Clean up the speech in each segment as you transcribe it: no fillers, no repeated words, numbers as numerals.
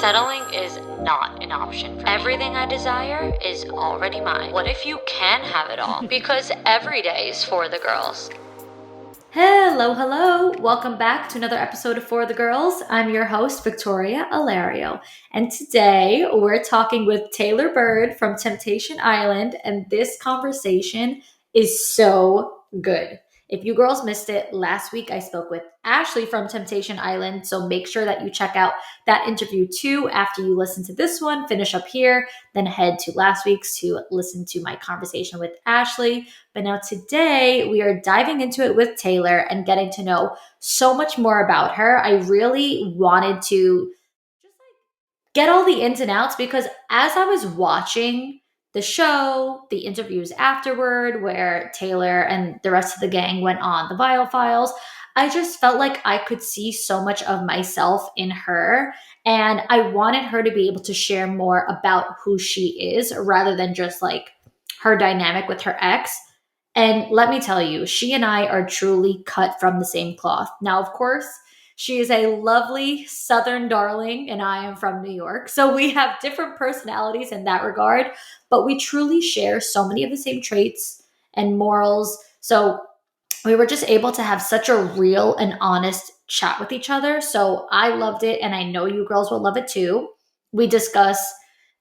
Settling is not an option for me. Everything I desire is already mine. What if you can have it all? Because every day is for the girls. Hello. Welcome back to another episode of For the Girls. I'm your host, Victoria Alario. And today we're talking with Tayler Byrd from Temptation Island. And this conversation is so good. If you girls missed it, last week I spoke with Ashley from Temptation Island. So make sure that you check out that interview too after you listen to this one. Finish up here, then head to last week's to listen to my conversation with Ashley. But now today we are diving into it with Tayler and getting to know so much more about her. I really wanted to just get all the ins and outs because as I was watching the show, the interviews afterward, where Tayler and the rest of the gang went on the Vial Files, I just felt like I could see so much of myself in her. And I wanted her to be able to share more about who she is rather than just like her dynamic with her ex. And let me tell you, she and I are truly cut from the same cloth. Now, of course, she is a lovely Southern darling, and I am from New York. So we have different personalities in that regard, but we truly share so many of the same traits and morals. So we were just able to have such a real and honest chat with each other. So I loved it, and I know you girls will love it too. We discuss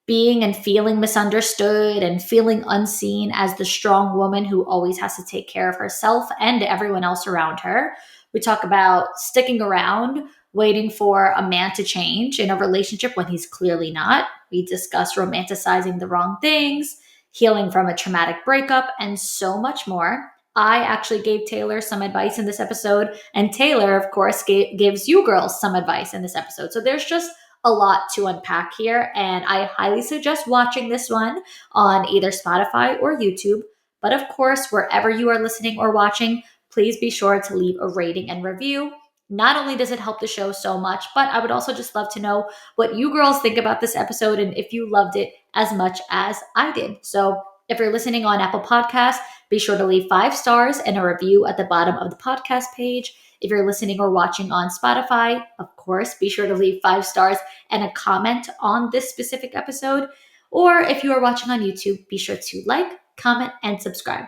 being and feeling misunderstood and feeling unseen as the strong woman who always has to take care of herself and everyone else around her. We talk about sticking around, waiting for a man to change in a relationship when he's clearly not. We discuss romanticizing the wrong things, healing from a traumatic breakup, and so much more. I actually gave Tayler some advice in this episode, and Tayler, of course, gives you girls some advice in this episode. So there's just a lot to unpack here, and I highly suggest watching this one on either Spotify or YouTube. But of course, wherever you are listening or watching, please be sure to leave a rating and review. Not only does it help the show so much, but I would also just love to know what you girls think about this episode and if you loved it as much as I did. So if you're listening on Apple Podcasts, be sure to leave 5 stars and a review at the bottom of the podcast page. If you're listening or watching on Spotify, of course, be sure to leave 5 stars and a comment on this specific episode. Or if you are watching on YouTube, be sure to like, comment, and subscribe.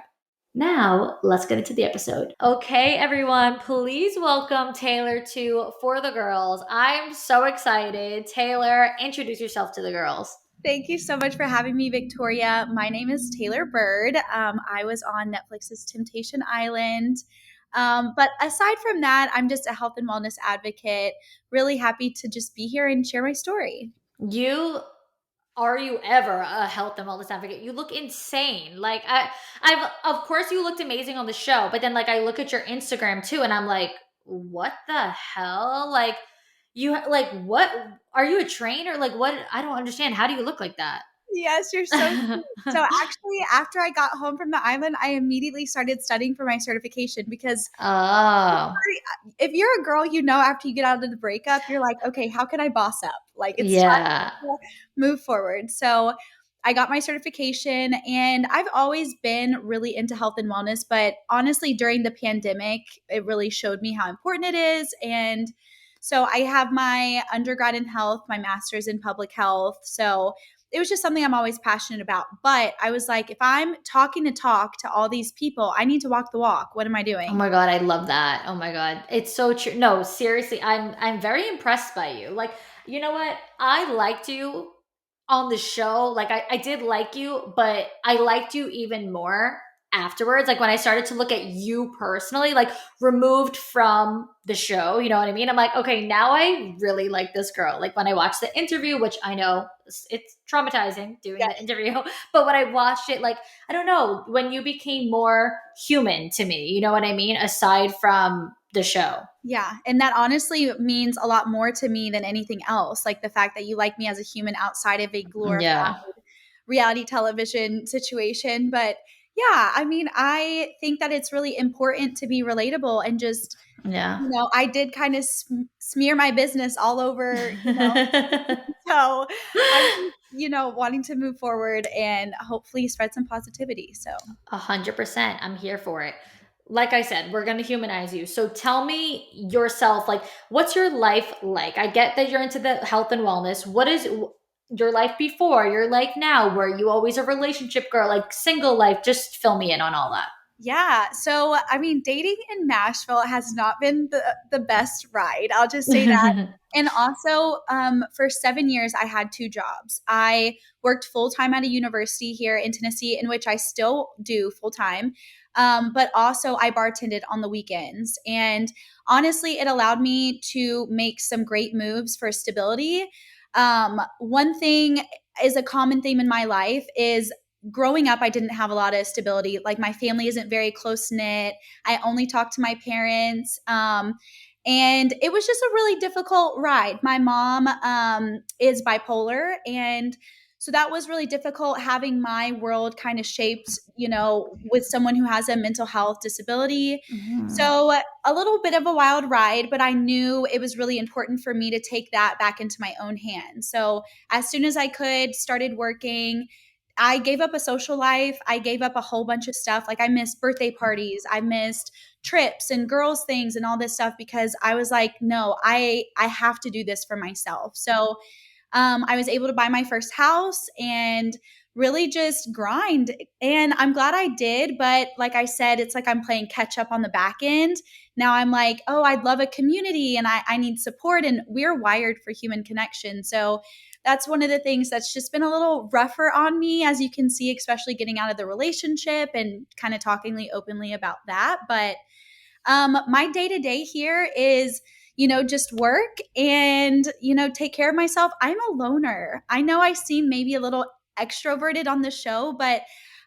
Now, let's get into the episode. Okay, everyone, please welcome Tayler to For the Girls. I'm so excited. Tayler, introduce yourself to the girls. Thank you so much for having me, Victoria. My name is Tayler Byrd. I was on Netflix's Temptation Island. But aside from that, I'm just a health and wellness advocate. Really happy to just be here and share my story. Are you ever a health and wellness advocate? You look insane. Like I've of course you looked amazing on the show, but then like I look at your Instagram too, and I'm like, what the hell? Like what are you a trainer? Like what? I don't understand. How do you look like that? Yes, you're so sweet. So actually, after I got home from the island, I immediately started studying for my certification because if you're a girl, after you get out of the breakup, you're like, okay, how can I boss up? Like it's time to move forward. So I got my certification and I've always been really into health and wellness, but honestly, during the pandemic, it really showed me how important it is. And so I have my undergrad in health, my master's in public health. So it was just something I'm always passionate about. But I was like, if I'm talking to talk to all these people, I need to walk the walk. What am I doing? Oh my God, I love that. Oh my God. It's so true. No, seriously, I'm very impressed by you. Like, you know what? I liked you on the show. Like I did like you, but I liked you even more afterwards. Like when I started to look at you personally, like removed from the show, you know what I mean? I'm like, okay, now I really like this girl. Like when I watched the interview, which I know it's traumatizing doing the interview, but when I watched it, like, I don't know, when you became more human to me, you know what I mean? Aside from the show. Yeah. And that honestly means a lot more to me than anything else. Like the fact that you like me as a human outside of a glorified reality television situation. But yeah, I mean, I think that it's really important to be relatable and just, I did kind of smear my business all over, so I'm, wanting to move forward and hopefully spread some positivity. So 100%. I'm here for it. like I said, we're going to humanize you. So tell me yourself, like, what's your life like? I get that you're into the health and wellness. What is your life before, your life now? Were you always a relationship girl, like single life? Just fill me in on all that. Yeah. So, I mean, dating in Nashville has not been the best ride. I'll just say that. And also, for 7 years, I had two jobs. I worked full time at a university here in Tennessee, in which I still do full time. But also, I bartended on the weekends. And honestly, it allowed me to make some great moves for stability. One thing is a common theme in my life is growing up, I didn't have a lot of stability. Like my family isn't very close knit. I only talk to my parents. And it was just a really difficult ride. My mom is bipolar. And so that was really difficult having my world kind of shaped, with someone who has a mental health disability. Mhm. So a little bit of a wild ride, but I knew it was really important for me to take that back into my own hands. So as soon as I could, started working. I gave up a social life. I gave up a whole bunch of stuff. Like I missed birthday parties. I missed trips and girls things and all this stuff because I was like, no, I have to do this for myself. So I was able to buy my first house and really just grind. And I'm glad I did. But like I said, it's like I'm playing catch up on the back end. Now I'm like, oh, I'd love a community and I need support. And we're wired for human connection. So that's one of the things that's just been a little rougher on me, as you can see, especially getting out of the relationship and kind of talking openly about that. But my day to day here is, just work and, take care of myself. I'm a loner. I know I seem maybe a little extroverted on the show, but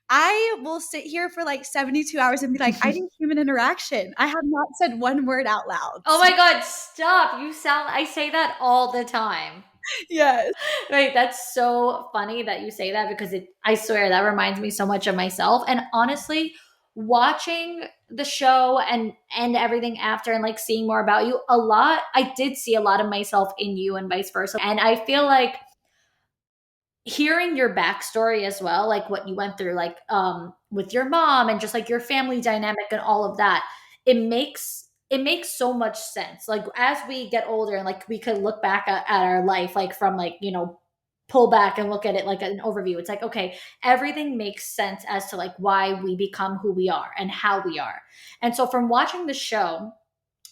I will sit here for like 72 hours and be like, I need human interaction. I have not said one word out loud. Oh my God, stop. I say that all the time. Yes. Right. That's so funny that you say that because I swear that reminds me so much of myself. And honestly, watching the show and everything after and like seeing more about you, I did see a lot of myself in you and vice versa. And I feel like hearing your backstory as well, like what you went through, like with your mom and just like your family dynamic and all of that, it makes so much sense. Like as we get older and like we could look back at our life, like from like, pull back and look at it like an overview. It's like, okay, everything makes sense as to like why we become who we are and how we are. And so from watching the show,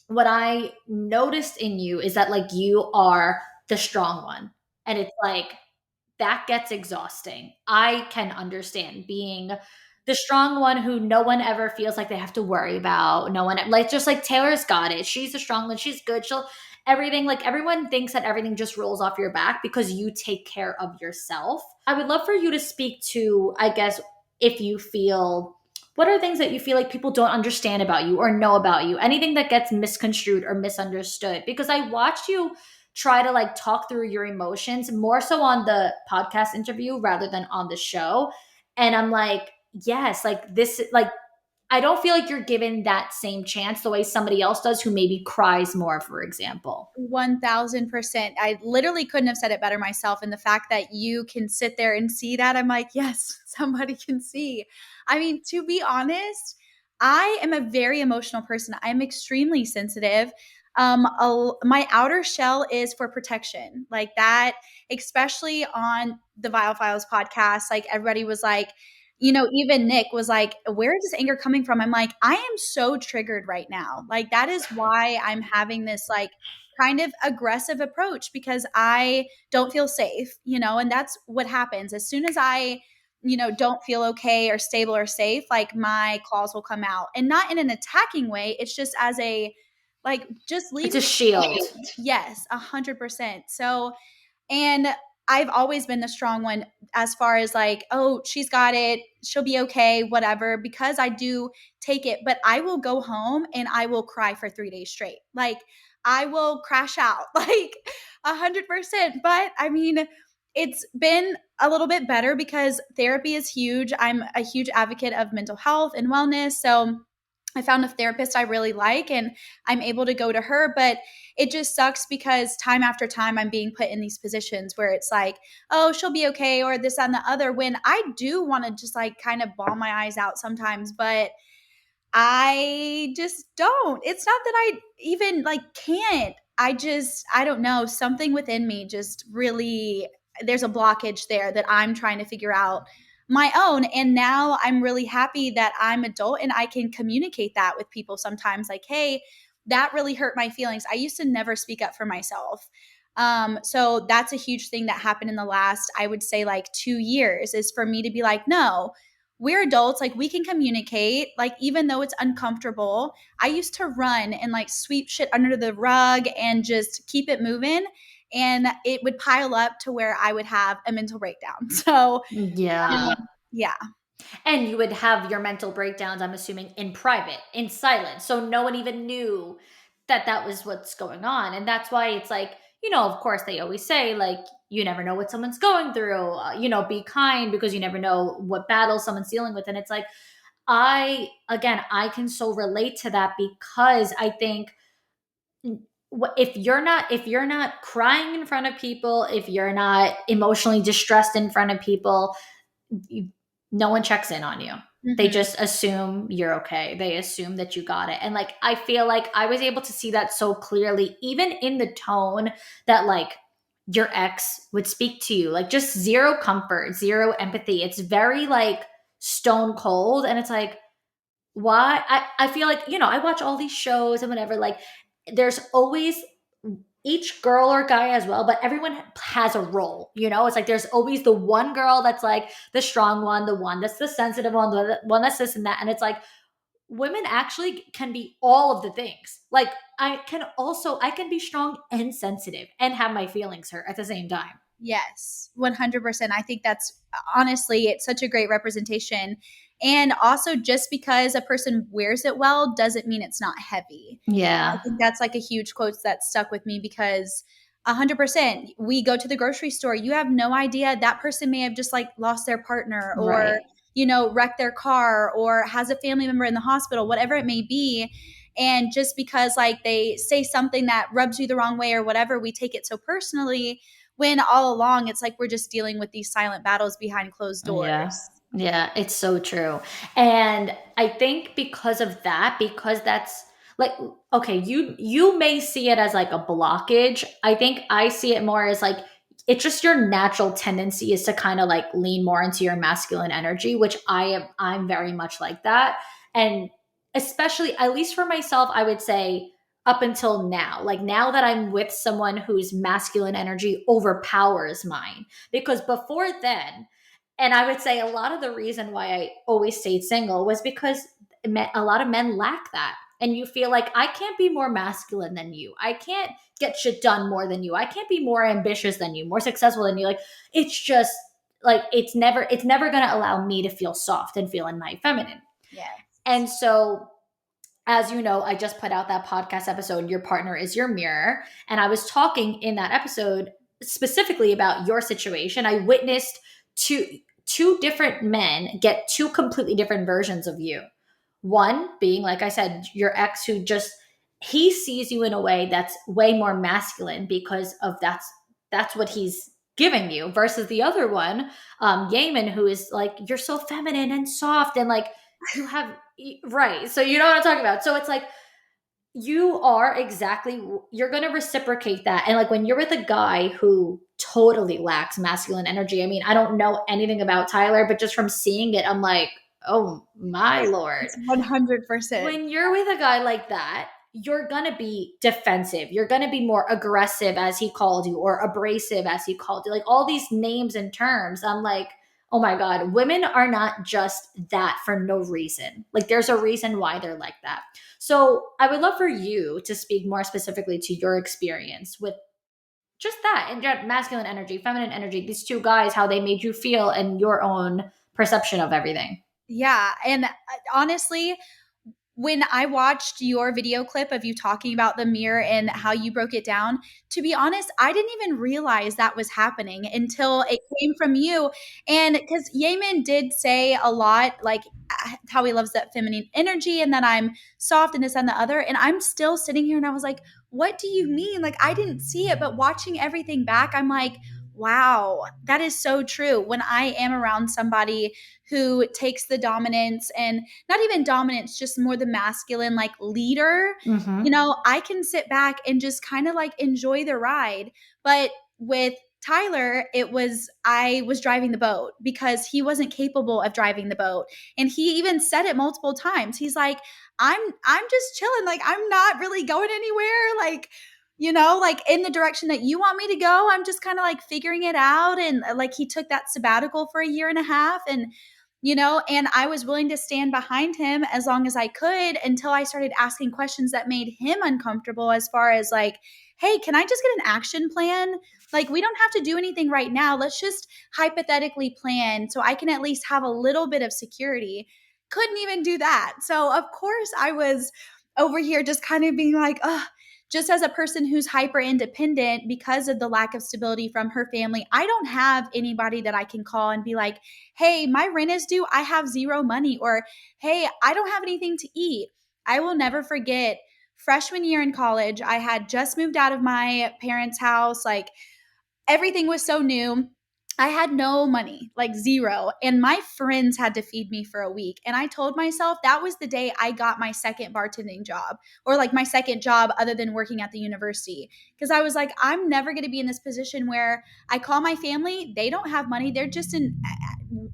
what I noticed in you is that like you are the strong one. And it's like that gets exhausting. I can understand being the strong one who no one ever feels like they have to worry about. No one, like, just like Taylor's got it. She's the strong one. She's good. Everything, like, everyone thinks that everything just rolls off your back because you take care of yourself. I would love for you to speak to, I guess, if you feel, what are things that you feel like people don't understand about you or know about you? Anything that gets misconstrued or misunderstood? Because I watched you try to like talk through your emotions more so on the podcast interview rather than on the show. And I'm like, yes, like this, like, I don't feel like you're given that same chance the way somebody else does who maybe cries more, for example. 1000%. I literally couldn't have said it better myself. And the fact that you can sit there and see that, I'm like, yes, somebody can see. I mean, to be honest, I am a very emotional person. I'm extremely sensitive. My outer shell is for protection, like that, especially on the Vile Files podcast. Like everybody was like, even Nick was like, where is this anger coming from? I'm like, I am so triggered right now. Like, that is why I'm having this, like, kind of aggressive approach because I don't feel safe, and that's what happens. As soon as I, don't feel okay or stable or safe, like, my claws will come out and not in an attacking way. It's just as a, like, just leave It's a me shield. alone. Yes, 100%. So, and I've always been the strong one as far as like, oh, she's got it. She'll be okay, whatever, because I do take it. But I will go home and I will cry for 3 days straight. Like I will crash out like 100%. But I mean, it's been a little bit better because therapy is huge. I'm a huge advocate of mental health and wellness. So I found a therapist I really like and I'm able to go to her, but it just sucks because time after time I'm being put in these positions where it's like, oh, she'll be okay or this and the other, when I do want to just like kind of bawl my eyes out sometimes, but I just don't. It's not that I even like can't. I don't know. Something within me just really, there's a blockage there that I'm trying to figure out my own. And now I'm really happy that I'm adult and I can communicate that with people sometimes like, hey, that really hurt my feelings. I used to never speak up for myself. So that's a huge thing that happened in the last, I would say, like 2 years, is for me to be like, no, we're adults, like we can communicate, like even though it's uncomfortable. I used to run and like sweep shit under the rug and just keep it moving, and it would pile up to where I would have a mental breakdown. So Yeah. yeah. And you would have your mental breakdowns, I'm assuming, in private, in silence. So no one even knew that that was what's going on. And that's why it's like, of course, they always say, like, you never know what someone's going through. Be kind because you never know what battle someone's dealing with. And it's like, I can so relate to that because I think if you're not crying in front of people, if you're not emotionally distressed in front of people, no one checks in on you. They just assume you're okay. They assume that you got it. And like, I feel like I was able to see that so clearly, even in the tone that like your ex would speak to you, like just zero comfort, zero empathy. It's very like stone cold. And it's like, why? I feel like, I watch all these shows and whatever, like there's always each girl or guy as well, but everyone has a role, it's like there's always the one girl that's like the strong one, the one that's the sensitive one, the one that's this and that. And it's like women actually can be all of the things. Like I can be strong and sensitive and have my feelings hurt at the same time. Yes, 100%. I think that's honestly, it's such a great representation. And also, just because a person wears it well doesn't mean it's not heavy. Yeah. I think that's like a huge quote that stuck with me because 100%, we go to the grocery store. You have no idea that person may have just like lost their partner or, Right. Wrecked their car or has a family member in the hospital, whatever it may be. And just because like they say something that rubs you the wrong way or whatever, we take it so personally, when all along it's like we're just dealing with these silent battles behind closed doors. Yeah, it's so true. And I think because of that, because that's like, okay, you may see it as like a blockage. I think I see it more as like it's just your natural tendency is to kind of like lean more into your masculine energy, which I'm very much like that. And especially, at least for myself, I would say up until now, like now that I'm with someone whose masculine energy overpowers mine, because before then, and I would say a lot of the reason why I always stayed single was because a lot of men lack that. And you feel like I can't be more masculine than you. I can't get shit done more than you. I can't be more ambitious than you, more successful than you. Like it's just like it's never going to allow me to feel soft and feel in my feminine. Yeah. And so, as you know, I just put out that podcast episode, Your Partner is Your Mirror. And I was talking in that episode specifically about your situation. I witnessed two different men get two completely different versions of you. One being, like I said, your ex who just, he sees you in a way that's way more masculine because of that's what he's giving you, versus the other one, Yaman, who is like, you're so feminine and soft and like you have, right. So you know what I'm talking about. So it's like, you're going to reciprocate that. And like when you're with a guy who totally lacks masculine energy, I mean, I don't know anything about Tayler, but just from seeing it, I'm like, oh my Lord. 100%. When you're with a guy like that, you're going to be defensive. You're going to be more aggressive, as he called you, or abrasive, as he called you. Like all these names and terms. I'm like, oh my God, women are not just that for no reason. Like there's a reason why they're like that. So I would love for you to speak more specifically to your experience with just that, and masculine energy, feminine energy, these two guys, how they made you feel and your own perception of everything. Yeah. And honestly, when I watched your video clip of you talking about the mirror and how you broke it down, to be honest, I didn't even realize that was happening until it came from you. And because Yaman did say a lot, like how he loves that feminine energy and that I'm soft and this and the other. And I'm still sitting here and I was like, what do you mean? Like, I didn't see it. But watching everything back, I'm like, Wow, that is so true. When I am around somebody who takes the dominance, and not even dominance, just more the masculine, like leader, I can sit back and just kind of like enjoy the ride. But with Tyler, I was driving the boat because he wasn't capable of driving the boat. And he even said it multiple times. He's like, I'm just chilling. Like, I'm not really going anywhere. Like, like in the direction that you want me to go. I'm just kind of like figuring it out. And like he took that sabbatical for a year and a half. And I was willing to stand behind him as long as I could until I started asking questions that made him uncomfortable, as far as like, hey, can I just get an action plan? Like, we don't have to do anything right now. Let's just hypothetically plan so I can at least have a little bit of security. Couldn't even do that. So, of course, I was over here just kind of being like, ugh, just as a person who's hyper independent because of the lack of stability from her family, I don't have anybody that I can call and be like, hey, my rent is due. I have zero money. Or, hey, I don't have anything to eat. I will never forget freshman year in college. I had just moved out of my parents' house. Like, everything was so new. I had no money, like zero. And my friends had to feed me for a week. And I told myself that was the day I got my second bartending job, or like my second job other than working at the university. Because I was like, I'm never going to be in this position where I call my family, they don't have money. They're just in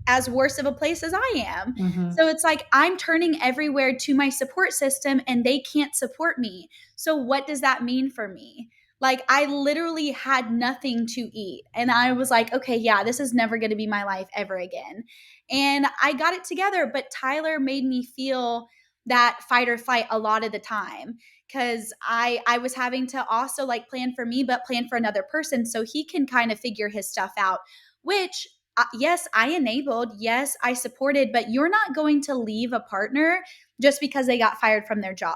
as worse of a place as I am. So it's like I'm turning everywhere to my support system and they can't support me. So what does that mean for me? Like, I literally had nothing to eat. And I was like, okay, yeah, this is never going to be my life ever again. And I got it together. But Tyler made me feel that fight or flight a lot of the time, because I was having to also like plan for me, but plan for another person so he can kind of figure his stuff out, which yes, I enabled. Yes, I supported, but you're not going to leave a partner just because they got fired from their job.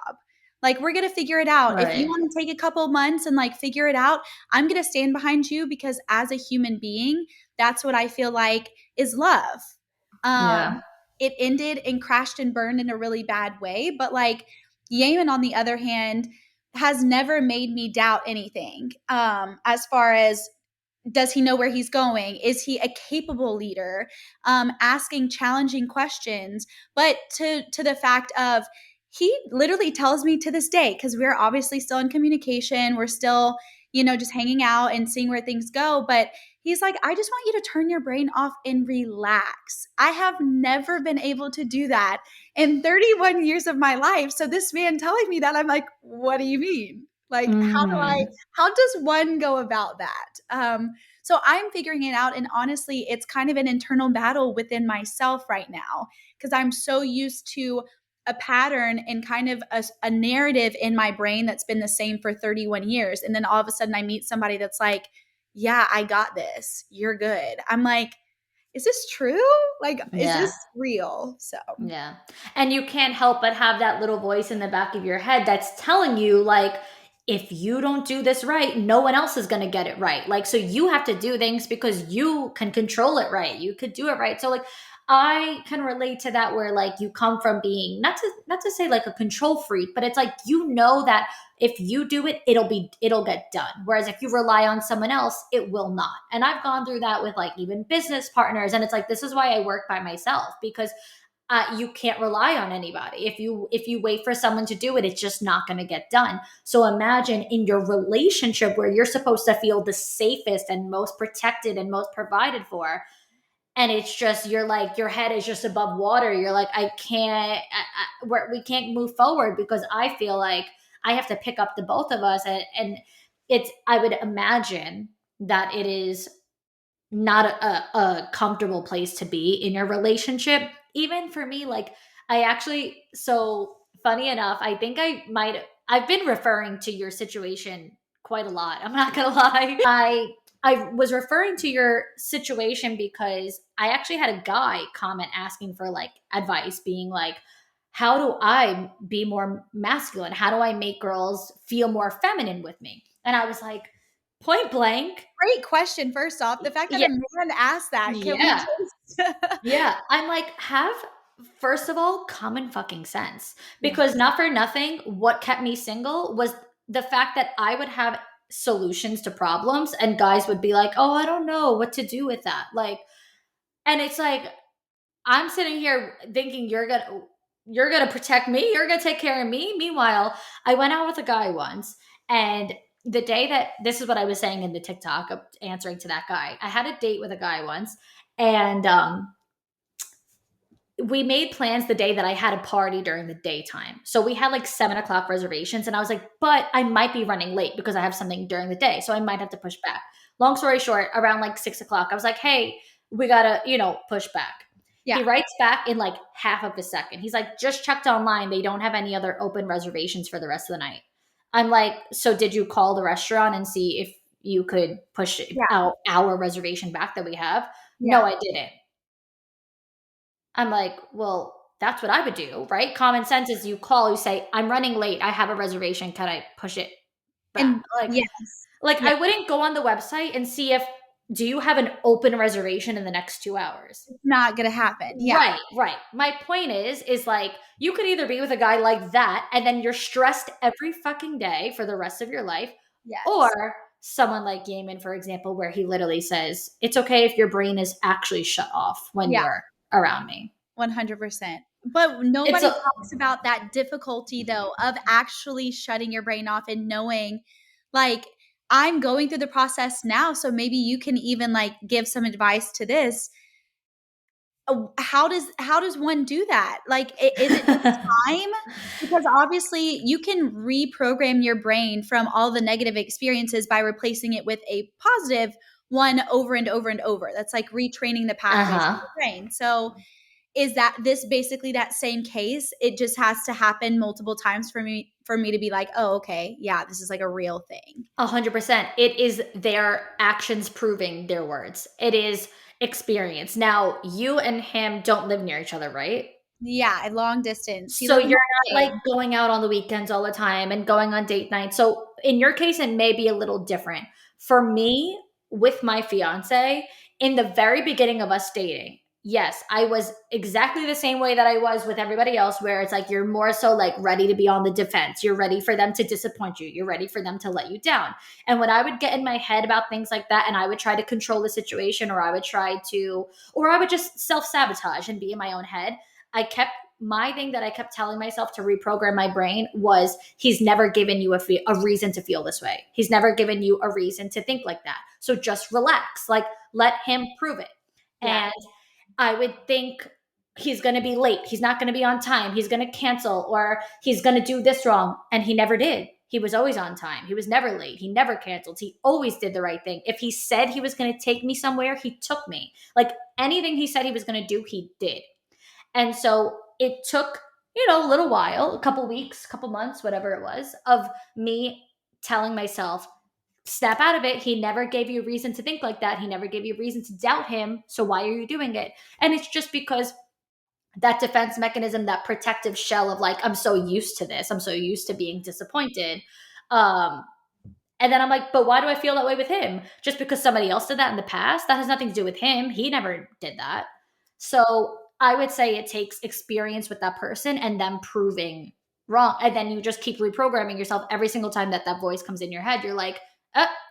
Like, we're going to figure it out. Right. If you want to take a couple of months and like figure it out, I'm going to stand behind you, because as a human being, that's what I feel like is love. It ended and crashed and burned in a really bad way. But like Yemen, on the other hand, has never made me doubt anything. As far as, does he know where he's going? Is he a capable leader? Asking challenging questions, but to the fact of, he literally tells me to this day, because we're obviously still in communication. We're still, just hanging out and seeing where things go. But he's like, I just want you to turn your brain off and relax. I have never been able to do that in 31 years of my life. So this man telling me that, I'm like, what do you mean? Like, how does one go about that? So I'm figuring it out. And honestly, it's kind of an internal battle within myself right now, because I'm so used to a pattern and kind of a narrative in my brain that's been the same for 31 years. And then all of a sudden I meet somebody that's like, yeah, I got this. You're good. I'm like, is this true? Like, is this real? So, yeah. And you can't help but have that little voice in the back of your head that's telling you, like, if you don't do this right, no one else is going to get it right. Like, so you have to do things because you can control it right. You could do it right. So like, I can relate to that, where like you come from being, not to say like a control freak, but it's like, that if you do it, it'll get done. Whereas if you rely on someone else, it will not. And I've gone through that with like even business partners. And it's like, this is why I work by myself, because you can't rely on anybody. If you wait for someone to do it, it's just not going to get done. So imagine in your relationship, where you're supposed to feel the safest and most protected and most provided for, and it's just, you're like, your head is just above water. You're like, we can't move forward, because I feel like I have to pick up the both of us. And I would imagine that it is not a comfortable place to be in your relationship. Even for me, like, so funny enough, I think I've been referring to your situation quite a lot. I'm not going to lie. I was referring to your situation because I actually had a guy comment asking for like advice, being like, how do I be more masculine? How do I make girls feel more feminine with me? And I was like, point blank. Great question. First off, the fact that a man asked that. Yeah. I'm like, first of all, common fucking sense. Because not for nothing, what kept me single was the fact that I would have solutions to problems, and guys would be like, oh, I don't know what to do with that. Like, and it's like, I'm sitting here thinking you're gonna protect me, you're gonna take care of me. Meanwhile, I went out with a guy once, and the day that, this is what I was saying in the TikTok answering to that guy. I had a date with a guy once, and we made plans the day that I had a party during the daytime. So we had like 7 o'clock reservations. And I was like, but I might be running late because I have something during the day. So I might have to push back. Long story short, around like 6 o'clock, I was like, hey, we gotta, push back. Yeah. He writes back in like half of a second. He's like, just checked online. They don't have any other open reservations for the rest of the night. I'm like, so did you call the restaurant and see if you could push out our reservation back that we have? Yeah. No, I didn't. I'm like, well, that's what I would do, right? Common sense is you call, you say, I'm running late. I have a reservation. Can I push it back? And I wouldn't go on the website and see if, do you have an open reservation in the next 2 hours? It's not going to happen. Yeah. Right. My point is like, you could either be with a guy like that and then you're stressed every fucking day for the rest of your life. Yes. Or someone like Yemen, for example, where he literally says, it's okay if your brain is actually shut off when you're around me. 100%. But nobody talks about that difficulty, though, of actually shutting your brain off and knowing, like, I'm going through the process now, so maybe you can even like give some advice to this. How does one do that? Like, is it time? Because obviously you can reprogram your brain from all the negative experiences by replacing it with a positive one over and over and over. That's like retraining the pathways of the brain. So is that this basically that same case? It just has to happen multiple times for me to be like, oh, okay, yeah, this is like a real thing. 100%. It is their actions proving their words. It is experience. Now, you and him don't live near each other, right? Yeah, long distance. So you're not like going out on the weekends all the time and going on date nights. So in your case, it may be a little different. For me, with my fiance, in the very beginning of us dating, yes, I was exactly the same way that I was with everybody else, where it's like you're more so like ready to be on the defense. You're ready for them to disappoint you. You're ready for them to let you down. And when I would get in my head about things like that and I would try to control the situation, or I would just self-sabotage and be in my own head, my thing that I kept telling myself to reprogram my brain was, he's never given you a reason to feel this way. He's never given you a reason to think like that. So just relax, like let him prove it. Yeah. And I would think he's going to be late. He's not going to be on time. He's going to cancel, or he's going to do this wrong. And he never did. He was always on time. He was never late. He never canceled. He always did the right thing. If he said he was going to take me somewhere, he took me. Like anything he said he was going to do, he did. And so it took, a little while, a couple weeks, couple months, whatever it was, of me telling myself, snap out of it. He never gave you a reason to think like that. He never gave you a reason to doubt him. So why are you doing it? And it's just because that defense mechanism, that protective shell of like, I'm so used to this. I'm so used to being disappointed. And then I'm like, but why do I feel that way with him? Just because somebody else did that in the past? That has nothing to do with him. He never did that. So I would say it takes experience with that person and them proving wrong. And then you just keep reprogramming yourself every single time that voice comes in your head. You're like,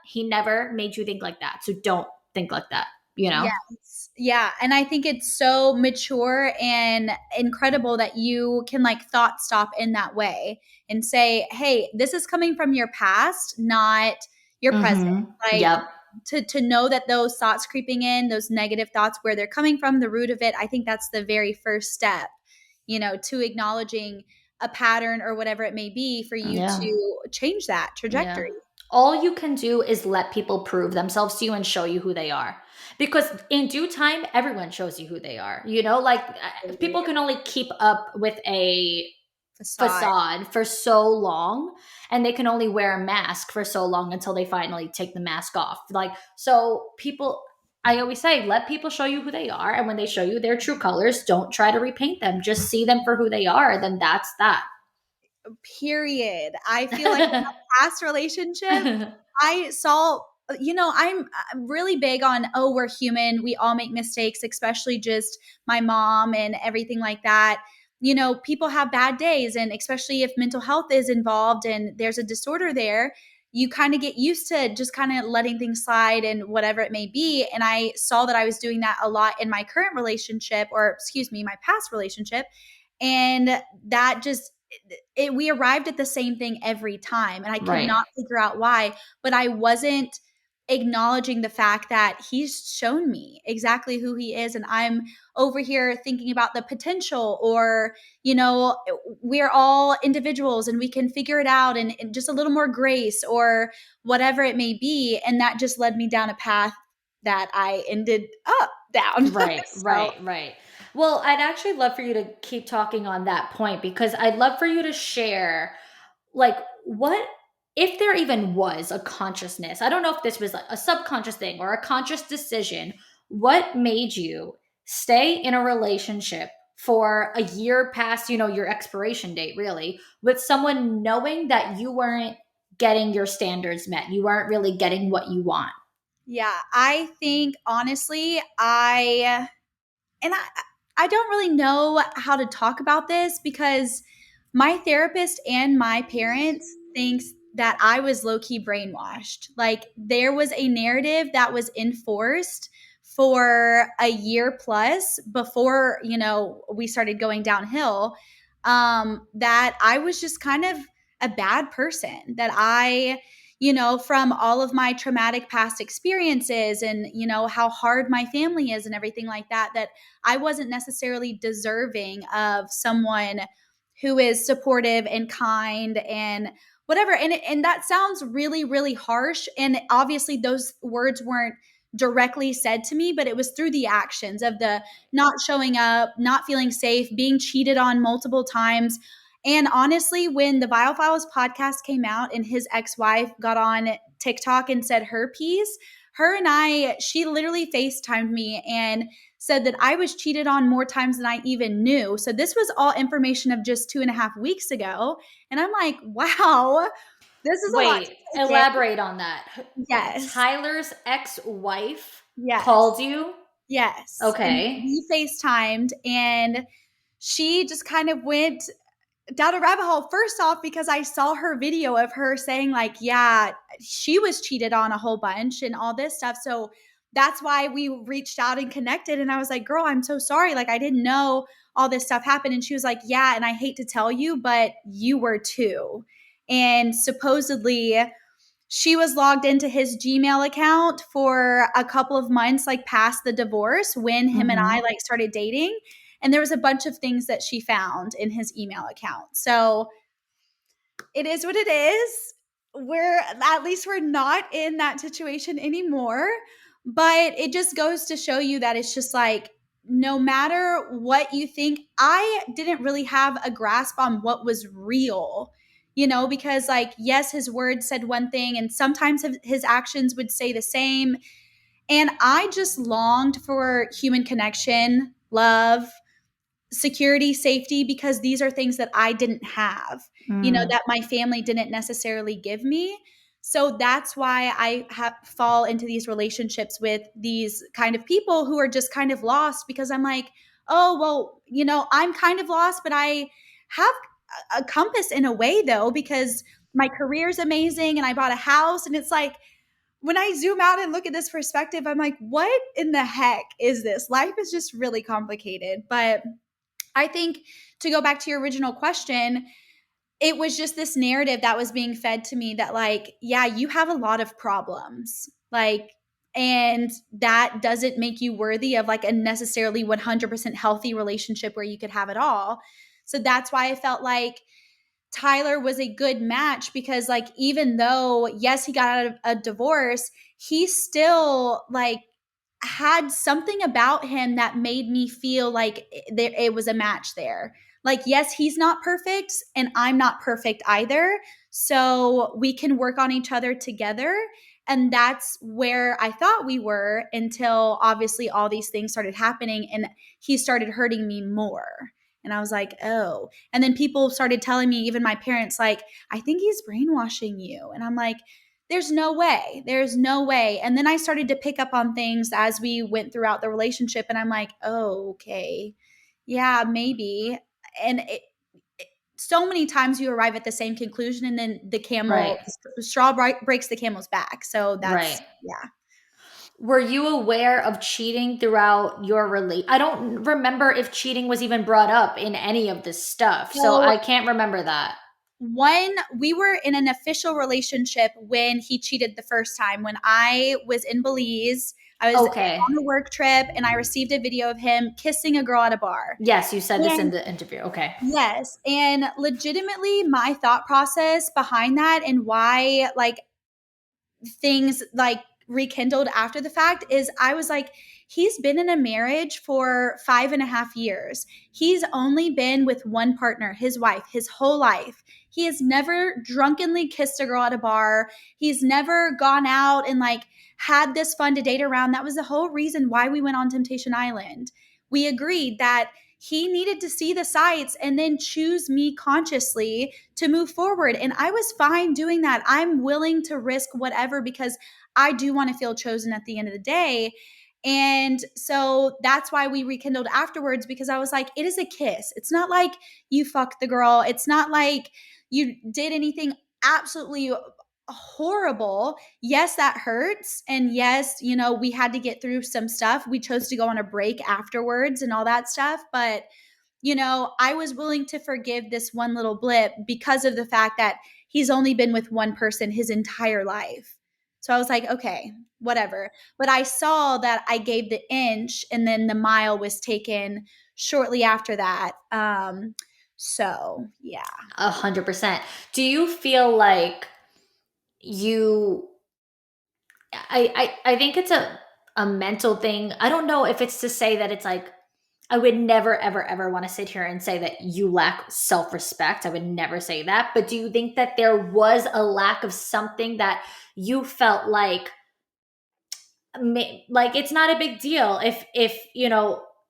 he never made you think like that. So don't think like that, Yes. Yeah. And I think it's so mature and incredible that you can like thought stop in that way and say, hey, this is coming from your past, not your present. Like to know that those thoughts creeping in, those negative thoughts, where they're coming from, the root of it, I think that's the very first step, to acknowledging a pattern or whatever it may be for you to change that trajectory. Yeah. All you can do is let people prove themselves to you and show you who they are. Because in due time, everyone shows you who they are. People can only keep up with a facade for so long, and they can only wear a mask for so long until they finally take the mask off. I always say, let people show you who they are. And when they show you their true colors, don't try to repaint them. Just see them for who they are. Then that's that. Period. I feel like in a past relationship, I saw, I'm really big on, we're human. We all make mistakes, especially just my mom and everything like that. People have bad days, and especially if mental health is involved and there's a disorder there, you kind of get used to just kind of letting things slide and whatever it may be. And I saw that I was doing that a lot in my current relationship, or excuse me, my past relationship. And that just, we arrived at the same thing every time. And I could Right. not figure out why, but I wasn't acknowledging the fact that he's shown me exactly who he is. And I'm over here thinking about the potential, or, you know, we're all individuals and we can figure it out, and just a little more grace or whatever it may be. And that just led me down a path that I ended up down. Right, right. Well, I'd actually love for you to keep talking on that point, because I'd love for you to share, like, what if there even was a consciousness. I don't know if this was like a subconscious thing or a conscious decision. What made you stay in a relationship for a year past, you know, your expiration date, really, with someone knowing that you weren't getting your standards met? You weren't really getting what you want. Yeah, I think honestly, I don't really know how to talk about this, because my therapist and my parents thinks that I was low-key brainwashed. Like, there was a narrative that was enforced for a year plus before, you know, we started going downhill, that I was just kind of a bad person, that I, you know, from all of my traumatic past experiences and, you know, how hard my family is and everything like that, that I wasn't necessarily deserving of someone who is supportive and kind and whatever. And that sounds really, really harsh. And obviously those words weren't directly said to me, but it was through the actions of the not showing up, not feeling safe, being cheated on multiple times. And honestly, when the Vile Files podcast came out and his ex-wife got on TikTok and said her piece, she literally FaceTimed me and said that I was cheated on more times than I even knew. So this was all information of just 2.5 weeks ago. And I'm like, wow, this is a lot to Wait, take in. elaborate on that. Yes. Tyler's ex-wife Yes. called you? Yes. And Okay. we FaceTimed, and she just kind of went down a rabbit hole. First off, because I saw her video of her saying, like, yeah, she was cheated on a whole bunch and all this stuff. So that's why we reached out and connected. And I was like, girl, I'm so sorry. Like, I didn't know all this stuff happened. And she was like, yeah, and I hate to tell you, but you were too. And supposedly she was logged into his Gmail account for a couple of months, like past the divorce, when him and I like started dating. And there was a bunch of things that she found in his email account. So it is what it is. At least we're not in that situation anymore. But it just goes to show you that it's just like, no matter what you think, I didn't really have a grasp on what was real, you know, because, like, yes, his words said one thing and sometimes his actions would say the same. And I just longed for human connection, love, security, safety, because these are things that I didn't have, you know, that my family didn't necessarily give me. So that's why I fall into these relationships with these kind of people who are just kind of lost, because I'm like, oh, well, you know, I'm kind of lost, but I have a compass in a way, though, because my career's amazing and I bought a house. And it's like, when I zoom out and look at this perspective, I'm like, what in the heck is this? Life is just really complicated. But I think, to go back to your original question, it was just this narrative that was being fed to me that, like, yeah, you have a lot of problems. Like, and that doesn't make you worthy of like a necessarily 100% healthy relationship where you could have it all. So that's why I felt like Tyler was a good match, because, like, even though, yes, he got out of a divorce, he still, like, had something about him that made me feel like it was a match there. Like, yes, he's not perfect and I'm not perfect either. So we can work on each other together. And that's where I thought we were, until obviously all these things started happening and he started hurting me more. And I was like, oh. And then people started telling me, even my parents, like, I think he's brainwashing you. And I'm like, there's no way. There's no way. And then I started to pick up on things as we went throughout the relationship. And I'm like, oh, okay. Yeah, maybe. And so many times you arrive at the same conclusion, and then Right. the straw breaks the camel's back. So that's, Right. yeah. Were you aware of cheating throughout your I don't remember if cheating was even brought up in any of this stuff. So So I can't remember that. we were in an official relationship when he cheated the first time. When I was in Belize, I was Okay. on a work trip, and I received a video of him kissing a girl at a bar. Yes, you said this in And the interview. Okay. yes, and legitimately my thought process behind that, and why like things like rekindled after the fact, is I was like, he's been in a marriage for 5.5 years. He's only been with one partner, his wife, his whole life. He has never drunkenly kissed a girl at a bar. He's never gone out and like had this fun to date around. That was the whole reason why we went on Temptation Island. We agreed that he needed to see the sights and then choose me consciously to move forward. And I was fine doing that. I'm willing to risk whatever, because I do want to feel chosen at the end of the day. And so that's why we rekindled afterwards, because I was like, it is a kiss. It's not like you fucked the girl. It's not like you did anything absolutely horrible. Yes, that hurts. And yes, we had to get through some stuff. We chose to go on a break afterwards and all that stuff. But I was willing to forgive this one little blip because of the fact that he's only been with one person his entire life. So I was like, okay, whatever. But I saw that I gave the inch, and then the mile was taken shortly after that. So yeah. 100%. Do you feel like you I think it's a mental thing. I don't know if it's to say that it's like I would never ever ever want to sit here and say that you lack self-respect. I would never say that. But do you think that there was a lack of something that you felt like it's not a big deal if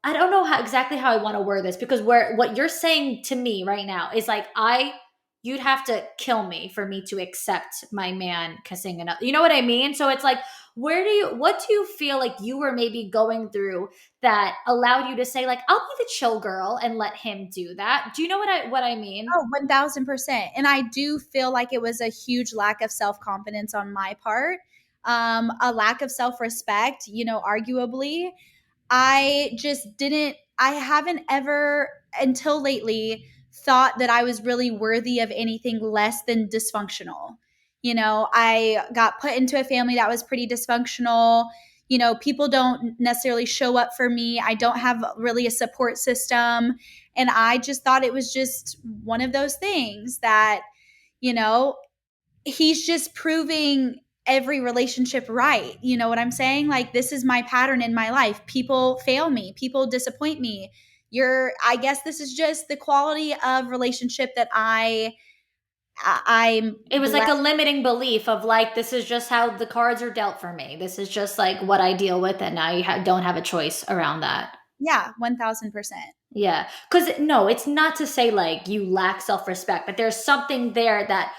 I don't know exactly how I want to word this, because what you're saying to me right now is like you'd have to kill me for me to accept my man kissing another, you know what I mean? So it's like, what do you feel like you were maybe going through that allowed you to say like, I'll be the chill girl and let him do that? Do you know what I mean? Oh, 1000%. And I do feel like it was a huge lack of self-confidence on my part. A lack of self-respect, arguably. I haven't ever until lately thought that I was really worthy of anything less than dysfunctional. I got put into a family that was pretty dysfunctional. People don't necessarily show up for me. I don't have really a support system. And I just thought it was just one of those things that, you know, he's just proving every relationship right. You know what I'm saying? Like, this is my pattern in my life. People fail me, people disappoint me. I guess this is just the quality of relationship that I'm It was like blessed. a limiting belief of like, this is just how the cards are dealt for me. This is just like what I deal with. And now don't have a choice around that. Yeah, 1000%. Yeah. Cause no, it's not to say like you lack self-respect, but there's something there that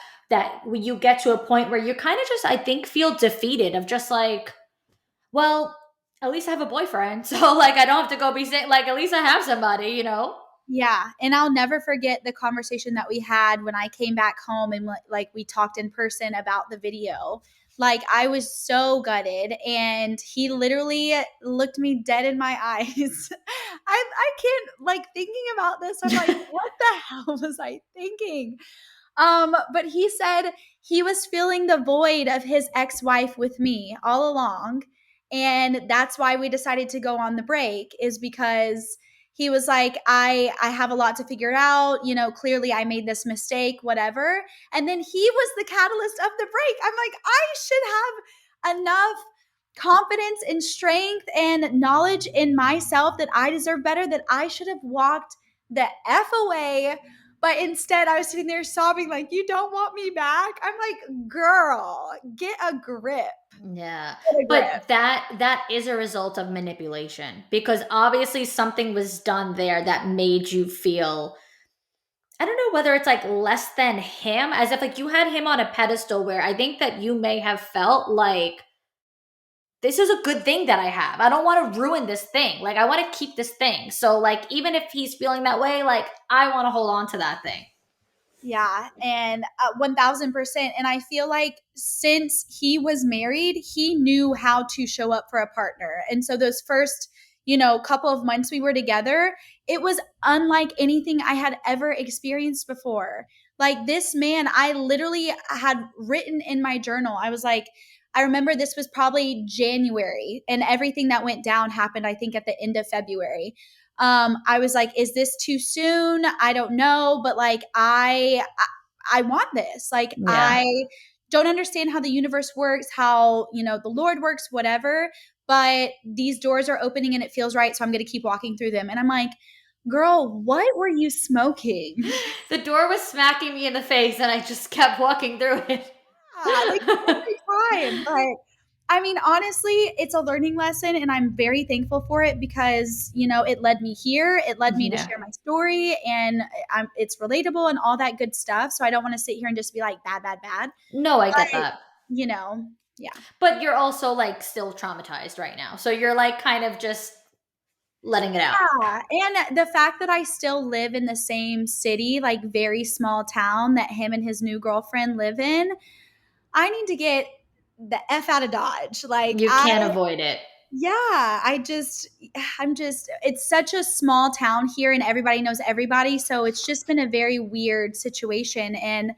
when you get to a point where you kind of just, I think, feel defeated of just like, well, at least I have a boyfriend. So like, I don't have to go be saying like, at least I have somebody, you know? Yeah, and I'll never forget the conversation that we had when I came back home, and like we talked in person about the video. Like, I was so gutted, and he literally looked me dead in my eyes. I can't, like, thinking about this, I'm like, what the hell was I thinking? But he said he was feeling the void of his ex-wife with me all along. And that's why we decided to go on the break, is because he was like, I have a lot to figure out. Clearly I made this mistake, whatever. And then he was the catalyst of the break. I'm like, I should have enough confidence and strength and knowledge in myself that I deserve better, that I should have walked the F away. But instead, I was sitting there sobbing, like, you don't want me back? I'm like, girl, get a grip. Yeah. Get a grip. But that is a result of manipulation, because obviously something was done there that made you feel, I don't know whether it's like less than him, as if like you had him on a pedestal, where I think that you may have felt like, this is a good thing that I have. I don't want to ruin this thing. Like, I want to keep this thing. So like, even if he's feeling that way, like I want to hold on to that thing. Yeah, and 1000%. And I feel like since he was married, he knew how to show up for a partner. And so those first, couple of months we were together, it was unlike anything I had ever experienced before. Like this man, I literally had written in my journal, I was like, I remember this was probably January, and everything that went down happened, I think, at the end of February. I was like, is this too soon? I don't know, but like I want this. Like Yeah. I don't understand how the universe works, how, the Lord works, whatever, but these doors are opening and it feels right, so I'm going to keep walking through them. And I'm like, girl, what were you smoking? The door was smacking me in the face and I just kept walking through it. Yeah, like every time. But I mean, honestly, it's a learning lesson and I'm very thankful for it because, it led me here. It led me to share my story and it's relatable and all that good stuff. So I don't want to sit here and just be like, bad, bad, bad. No, I get But, that. Yeah. But you're also like still traumatized right now. So you're like kind of just letting it out. Yeah. And the fact that I still live in the same city, like very small town that him and his new girlfriend live in, I need to get the F out of Dodge. Like You can't avoid it. yeah, it's such a small town here and everybody knows everybody. So it's just been a very weird situation. And,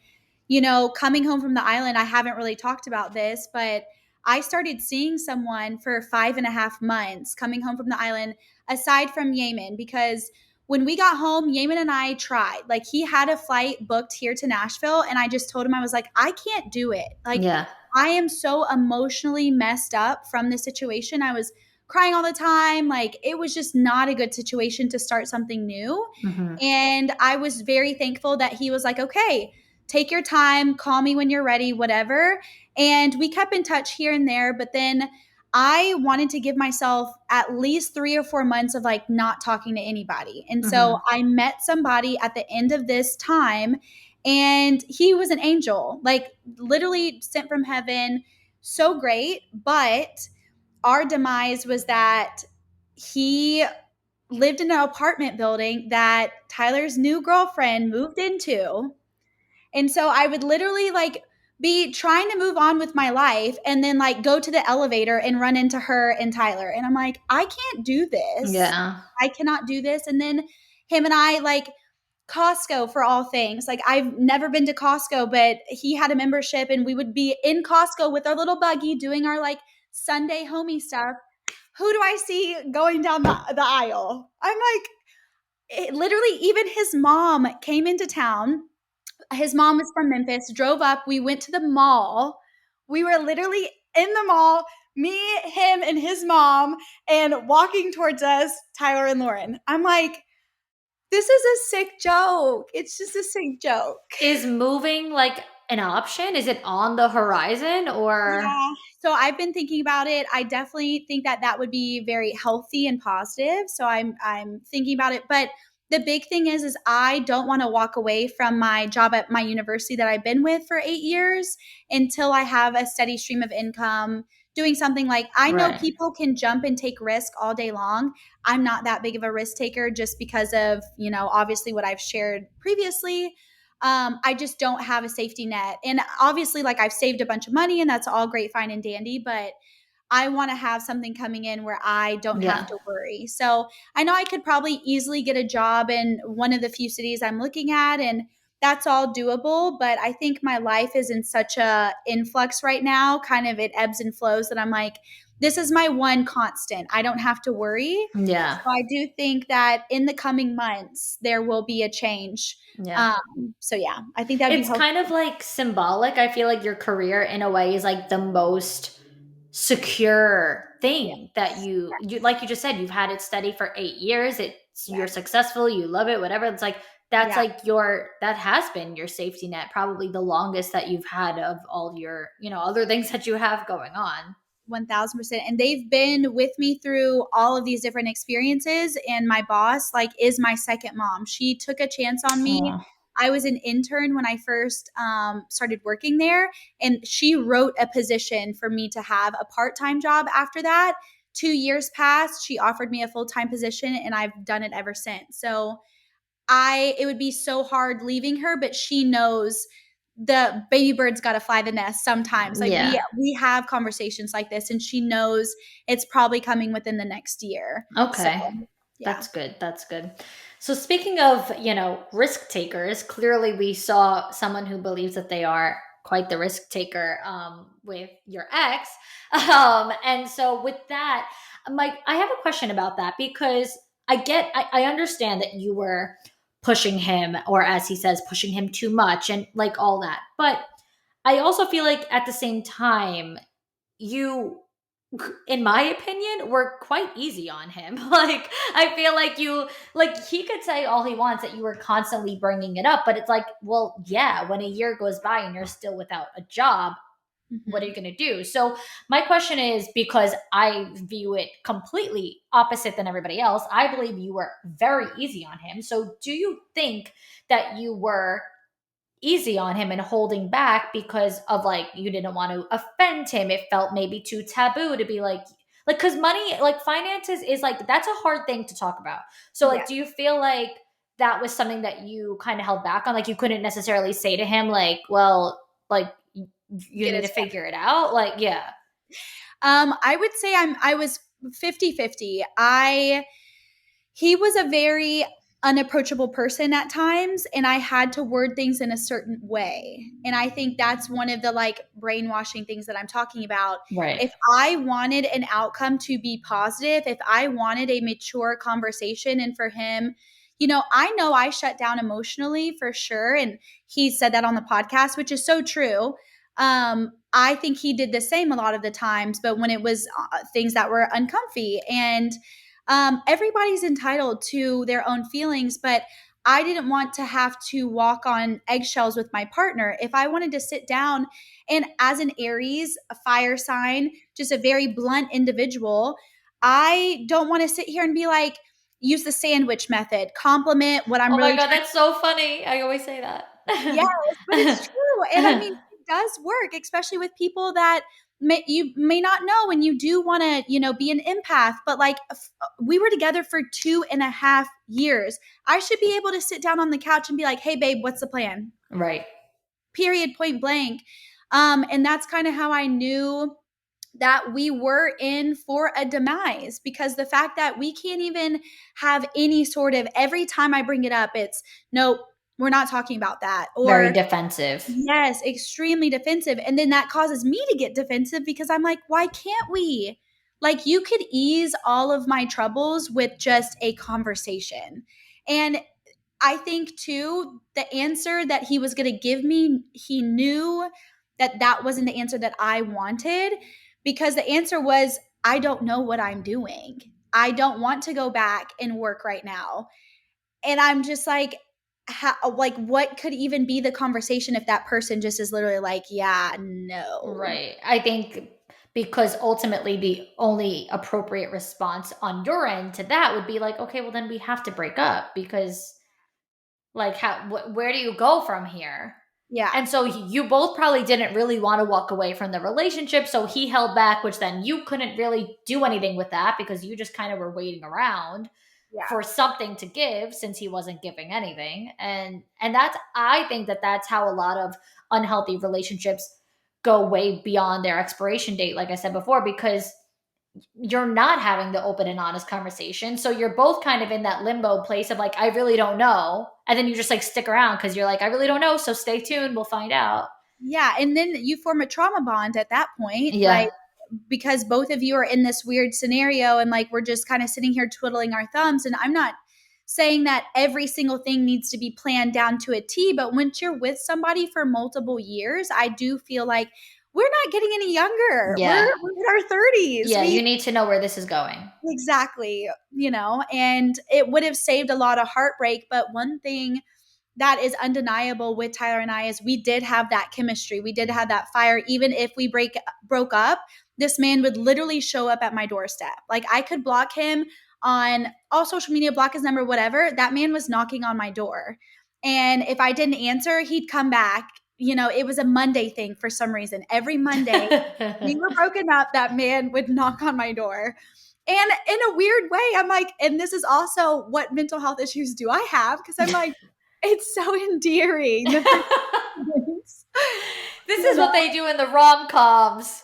coming home from the island, I haven't really talked about this, but I started seeing someone for 5.5 months coming home from the island, aside from Yemen, because when we got home, Yemen and I tried. Like he had a flight booked here to Nashville, and I just told him, I was like, I can't do it. Like, yeah. I am so emotionally messed up from this situation. I was crying all the time. Like it was just not a good situation to start something new. Mm-hmm. And I was very thankful that he was like, okay, take your time, call me when you're ready, whatever. And we kept in touch here and there. But then I wanted to give myself at least 3 or 4 months of like not talking to anybody. And so I met somebody at the end of this time, and he was an angel, like literally sent from heaven. So great. But our demise was that he lived in an apartment building that Tyler's new girlfriend moved into. And so I would literally like be trying to move on with my life and then like go to the elevator and run into her and Tyler. And I'm like, I can't do this. Yeah. I cannot do this. And then him and I like Costco for all things. Like I've never been to Costco, but he had a membership and we would be in Costco with our little buggy doing our like Sunday homey stuff. Who do I see going down the aisle? I'm like, literally, even his mom came into town. His mom is from Memphis, drove up. We went to the mall. We were literally in the mall, me, him, and his mom, and walking towards us, Tyler and Lauren. I'm like, this is a sick joke. It's just a sick joke. Is moving like an option? Is it on the horizon or? Yeah. So I've been thinking about it. I definitely think that would be very healthy and positive. So I'm thinking about it. But the big thing is I don't want to walk away from my job at my university that I've been with for 8 years until I have a steady stream of income doing something. Like I know Right. people can jump and take risk all day long. I'm not that big of a risk taker just because of, obviously what I've shared previously. I just don't have a safety net. And obviously, like I've saved a bunch of money and that's all great, fine, and dandy, but I want to have something coming in where I don't have to worry. So I know I could probably easily get a job in one of the few cities I'm looking at, and that's all doable. But I think my life is in such a influx right now, kind of it ebbs and flows, that I'm like, this is my one constant. I don't have to worry. Yeah. So I do think that in the coming months, there will be a change. Yeah. So yeah, I think that would be It's kind of like symbolic. I feel like your career in a way is like the most secure thing that you like you just said, you've had it steady for 8 years. You're successful, you love it, whatever. It's like that's like that has been your safety net, probably the longest that you've had of all your, other things that you have going on. 1000%. And they've been with me through all of these different experiences. And my boss, like, is my second mom. She took a chance on me. Aww. I was an intern when I first started working there, and she wrote a position for me to have a part-time job after that. 2 years passed. She offered me a full-time position, and I've done it ever since. So it would be so hard leaving her, but she knows the baby bird's got to fly the nest sometimes. Like we have conversations like this, and she knows it's probably coming within the next year. Okay. So, That's good. That's good. So speaking of, risk takers, clearly we saw someone who believes that they are quite the risk taker with your ex. And so with that, Mike, I have a question about that, because I understand that you were pushing him, or as he says, pushing him too much and like all that. But I also feel like at the same time, you, in my opinion, were quite easy on him. Like, I feel like he could say all he wants that you were constantly bringing it up, but it's like, well, yeah, when a year goes by and you're still without a job, what are you going to do? So my question is, because I view it completely opposite than everybody else, I believe you were very easy on him. So do you think that you were easy on him and holding back because of, like, you didn't want to offend him? It felt maybe too taboo to be like, because money, like finances is like, that's a hard thing to talk about. So like, do you feel like that was something that you kind of held back on? Like, you couldn't necessarily say to him, like, well, like, you need to figure it out. Like, yeah. I would say I was 50-50. He was a very unapproachable person at times, and I had to word things in a certain way. And I think that's one of the like brainwashing things that I'm talking about. Right. If I wanted an outcome to be positive, if I wanted a mature conversation, and for him, I know I shut down emotionally for sure. And he said that on the podcast, which is so true. I think he did the same a lot of the times, but when it was things that were uncomfy, and everybody's entitled to their own feelings, but I didn't want to have to walk on eggshells with my partner. If I wanted to sit down, and as an Aries, a fire sign, just a very blunt individual, I don't want to sit here and be like, use the sandwich method, compliment what I'm really. Oh my God, that's so funny. I always say that. Yes, but it's true. And I mean, it does work, especially with people that you may not know, and you do want to, be an empath. But like, we were together for 2.5 years. I should be able to sit down on the couch and be like, hey, babe, what's the plan? Right. Period, point blank. And that's kind of how I knew that we were in for a demise, because the fact that we can't even have any sort of, every time I bring it up, it's nope, we're not talking about that. Or very defensive. Yes, extremely defensive. And then that causes me to get defensive, because I'm like, why can't we? Like, you could ease all of my troubles with just a conversation. And I think too, the answer that he was going to give me, he knew that that wasn't the answer that I wanted, because the answer was, I don't know what I'm doing. I don't want to go back and work right now. And I'm just like, what could even be the conversation if that person just is literally like, yeah, no. Right. I think because ultimately the only appropriate response on your end to that would be like, okay, well then we have to break up, because like, where do you go from here? Yeah. And so you both probably didn't really want to walk away from the relationship. So he held back, which then you couldn't really do anything with that, because you just kind of were waiting around for something to give, since he wasn't giving anything. And I think that's how a lot of unhealthy relationships go way beyond their expiration date, like I said before, because you're not having the open and honest conversation. So you're both kind of in that limbo place of like, I really don't know. And then you just like stick around because you're like, I really don't know. So stay tuned. We'll find out. Yeah. And then you form a trauma bond at that point. Yeah. Like, because both of you are in this weird scenario, and like, we're just kind of sitting here twiddling our thumbs. And I'm not saying that every single thing needs to be planned down to a T, but once you're with somebody for multiple years, I do feel like we're not getting any younger. Yeah. We're in our 30s. Yeah, you need to know where this is going. Exactly. And it would have saved a lot of heartbreak. But one thing that is undeniable with Tyler and I is we did have that chemistry. We did have that fire. Even if we broke up, this man would literally show up at my doorstep. Like, I could block him on all social media, block his number, whatever. That man was knocking on my door. And if I didn't answer, he'd come back it was a Monday thing for some reason. Every Monday we were broken up, that man would knock on my door. And in a weird way, I'm like, and this is also what mental health issues do I have? Because I'm like, it's so endearing. This is what they do in the rom-coms.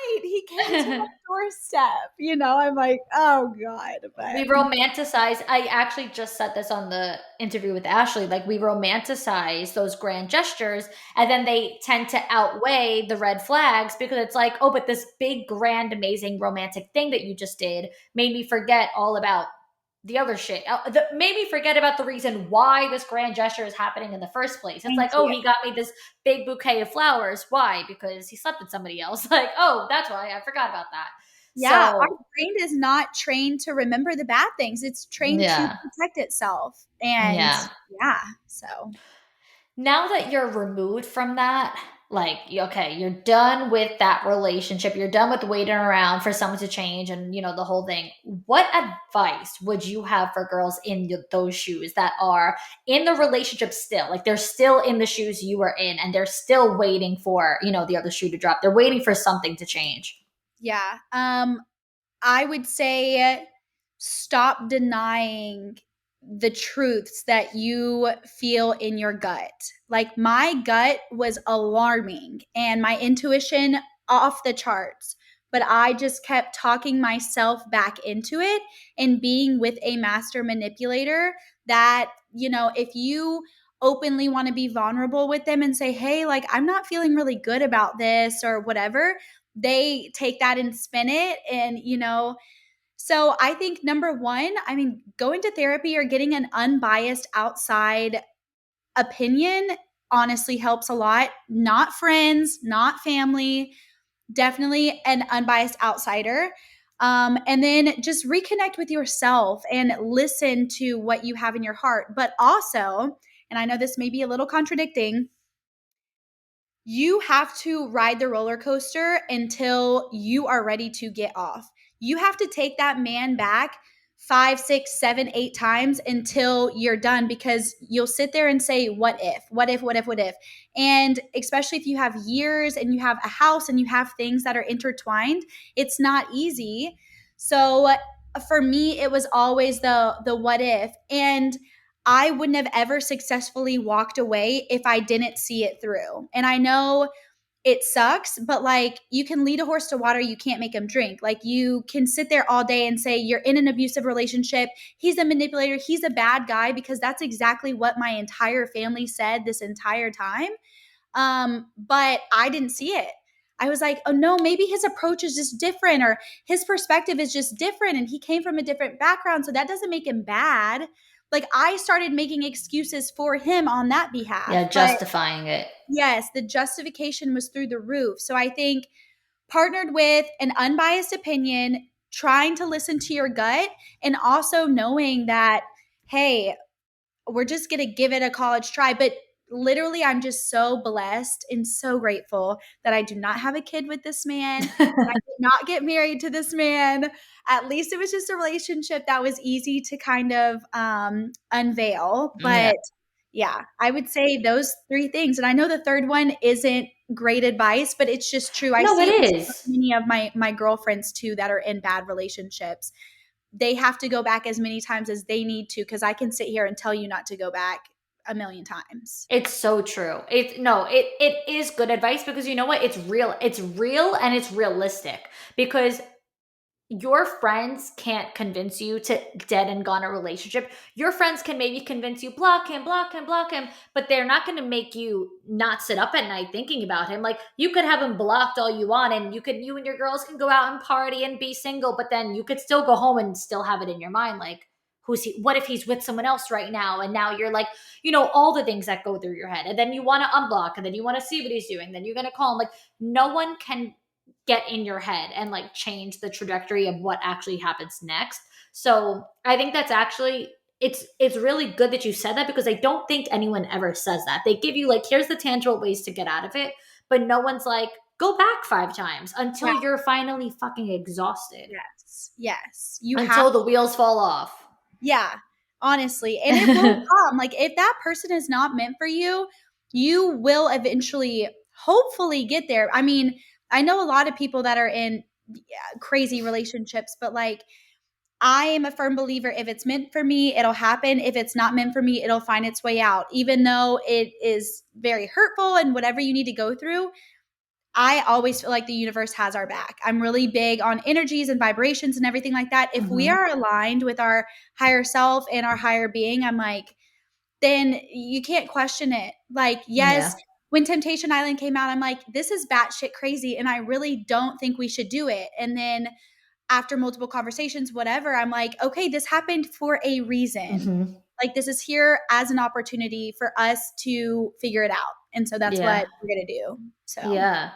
Right. He came to my doorstep. I'm like, oh God. But we romanticize. I actually just said this on the interview with Ashley. Like, we romanticize those grand gestures, and then they tend to outweigh the red flags because it's like, oh, but this big, grand, amazing romantic thing that you just did made me forget all about the other shit. Made me forget about the reason why this grand gesture is happening in the first place. It's like, oh, he got me this big bouquet of flowers. Why? Because he slept with somebody else. Like, oh, that's why I forgot about that. Yeah, our brain is not trained to remember the bad things. It's trained to protect itself. And so. Now that you're removed from that, like, okay, you're done with that relationship. You're done with waiting around for someone to change and, the whole thing. What advice would you have for girls in those shoes that are in the relationship still? Like, they're still in the shoes you were in and they're still waiting for, the other shoe to drop. They're waiting for something to change. Yeah. I would say stop denying the truths that you feel in your gut. Like, my gut was alarming and my intuition off the charts, but I just kept talking myself back into it and being with a master manipulator that, if you openly want to be vulnerable with them and say, hey, like, I'm not feeling really good about this or whatever, they take that and spin it. And, so I think number one, going to therapy or getting an unbiased outside opinion honestly helps a lot. Not friends, not family, definitely an unbiased outsider. And then just reconnect with yourself and listen to what you have in your heart. But also, and I know this may be a little contradicting, you have to ride the roller coaster until you are ready to get off. You have to take that man back 5, 6, 7, 8 times until you're done, because you'll sit there and say, what if, what if, what if, what if? And especially if you have years and you have a house and you have things that are intertwined, it's not easy. So for me, it was always the what if. And I wouldn't have ever successfully walked away if I didn't see it through. And I know it sucks, but like, you can lead a horse to water, you can't make him drink. Like, you can sit there all day and say you're in an abusive relationship, he's a manipulator, he's a bad guy, because that's exactly what my entire family said this entire time. But I didn't see it. I was like, oh no, maybe his approach is just different, or his perspective is just different, and he came from a different background, so that doesn't make him bad. Like, I started making excuses for him on that behalf. Yeah, justifying it. Yes, the justification was through the roof. So I think partnered with an unbiased opinion, trying to listen to your gut, and also knowing that, hey, we're just going to give it a college try. But literally, I'm just so blessed and so grateful that I do not have a kid with this man. I did not get married to this man. At least it was just a relationship that was easy to kind of unveil. But yeah, I would say those 3 things. And I know the third one isn't great advice, but it's just true. I see it with many of my girlfriends too that are in bad relationships. They have to go back as many times as they need to, because I can sit here and tell you not to go back a million times. It's so true. It is good advice, because you know what? It's real and it's realistic, because your friends can't convince you to dead and gone a relationship. Your friends can maybe convince you, block him, but they're not going to make you not sit up at night thinking about him. Like, you could have him blocked all you want, and you and your girls can go out and party and be single, but then you could still go home and still have it in your mind, like, who's he? What if he's with someone else right now? And now you're like, all the things that go through your head, and then you want to unblock, and then you want to see what he's doing. Then you're going to call him. Like, no one can get in your head and like change the trajectory of what actually happens next. So I think that's actually, it's really good that you said that, because I don't think anyone ever says that. They give you like, here's the tangible ways to get out of it, but no one's like, go back 5 times until you're finally fucking exhausted. Yes. Until the wheels fall off. Yeah, honestly. And it will come. Like, if that person is not meant for you, you will eventually, hopefully, get there. I mean, I know a lot of people that are in crazy relationships, but like, I am a firm believer, if it's meant for me, it'll happen. If it's not meant for me, it'll find its way out. Even though it is very hurtful and whatever you need to go through, I always feel like the universe has our back. I'm really big on energies and vibrations and everything like that. If we are aligned with our higher self and our higher being, I'm like, then you can't question it. Like, yes, when Temptation Island came out, I'm like, this is batshit crazy, and I really don't think we should do it. And then after multiple conversations, whatever, I'm like, okay, this happened for a reason. Like, this is here as an opportunity for us to figure it out. And so that's what we're going to do. So, yeah.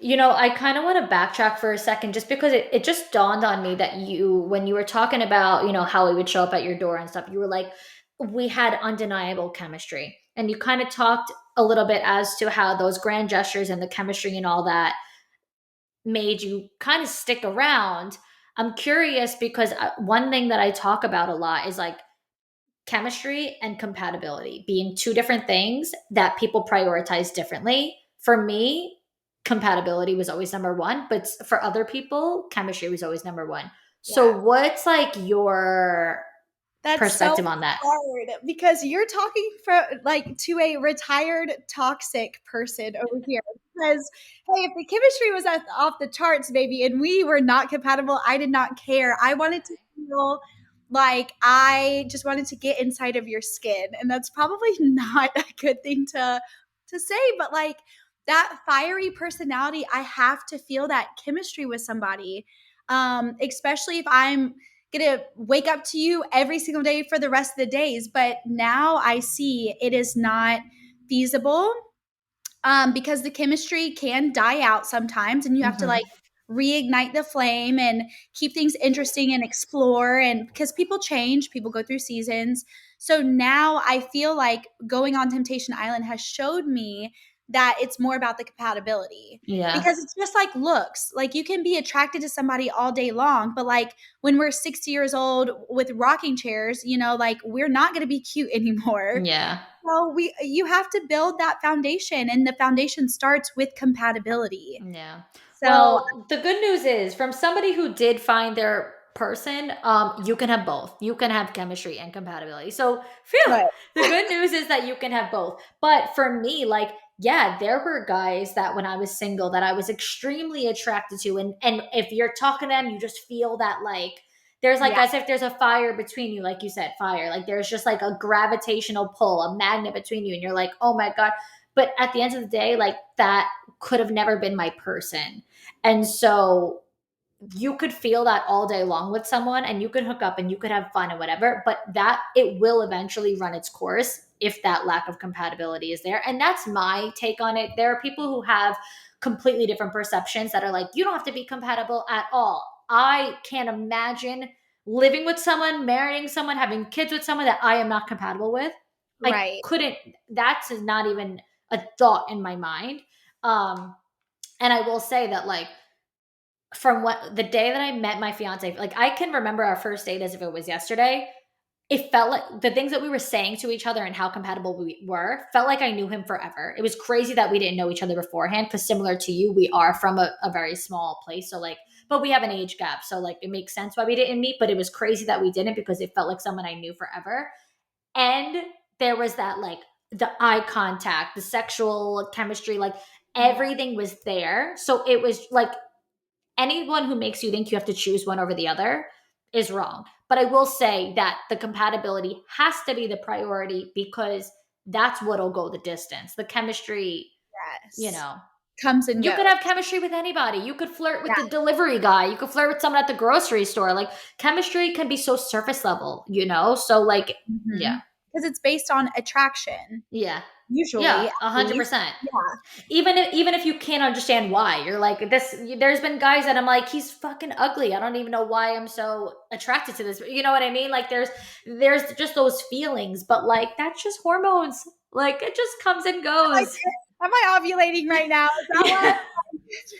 You know, I kind of want to backtrack for a second just because it just dawned on me that when you were talking about, you know, how he would show up at your door and stuff, you were like, we had undeniable chemistry. And you kind of talked a little bit as to how those grand gestures and the chemistry and all that made you kind of stick around. I'm curious because one thing that I talk about a lot is like chemistry and compatibility being two different things that people prioritize differently. For me, compatibility was always number one, but for other people, chemistry was always number one. So what's like your perspective on that? Hard because you're talking for like to a retired toxic person over here. Because hey, if the chemistry was off the charts, baby, and we were not compatible, I did not care. I wanted to feel like I just wanted to get inside of your skin, and that's probably not a good thing to say. But like that fiery personality, I have to feel that chemistry with somebody, especially if I'm gonna wake up to you every single day for the rest of the days. But now I see it is not feasible, because the chemistry can die out sometimes, and you have to like reignite the flame and keep things interesting and explore. And because people change, people go through seasons. So now I feel like going on Temptation Island has showed me that it's more about the compatibility. Because it's just like looks. Like you can be attracted to somebody all day long, but like when we're 60 years old with rocking chairs, you know, like we're not going to be cute anymore. So you have to build that foundation, and the foundation starts with compatibility. So, well, the good news is from somebody who did find their person, you can have both. You can have chemistry and compatibility. So phew, the good news is that you can have both. But for me, like, yeah, there were guys that when I was single that I was extremely attracted to. And if you're talking to them, you just feel that like there's like as if there's a fire between you, like you said, fire. Like there's just like a gravitational pull, a magnet between you, and you're like, oh my God. But at the end of the day, like that could have never been my person. And so you could feel that all day long with someone, and you could hook up and you could have fun and whatever, but that it will eventually run its course if that lack of compatibility is there. And that's my take on it. There are people who have completely different perceptions that are like, you don't have to be compatible at all. I can't imagine living with someone, marrying someone, having kids with someone that I am not compatible with. I couldn't, that's not even a thought in my mind. And I will say that like from what the day that I met my fiance, like I can remember our first date as if it was yesterday. It felt like the things that we were saying to each other and how compatible we were felt like I knew him forever. It was crazy that we didn't know each other beforehand because similar to you, we are from a very small place. So like, but we have an age gap. So like it makes sense why we didn't meet, but it was crazy that we didn't because it felt like someone I knew forever. And there was that like the eye contact, the sexual chemistry, like everything was there. So it was like anyone who makes you think you have to choose one over the other is wrong. But I will say that the compatibility has to be the priority because that's what'll go the distance. The chemistry, you know, comes and you goes. could have chemistry with anybody. You could flirt with the delivery guy. You could flirt with someone at the grocery store. Like chemistry can be so surface level, you know? So like, yeah. Because it's based on attraction. Yeah. Usually. Yeah, 100%. Yeah. Even if you can't understand why, you're like this. There's been guys that I'm like, he's fucking ugly. I don't even know why I'm so attracted to this. You know what I mean? Like there's just those feelings, but like that's just hormones. Like it just comes and goes. Am I ovulating right now? Is that Yeah. what?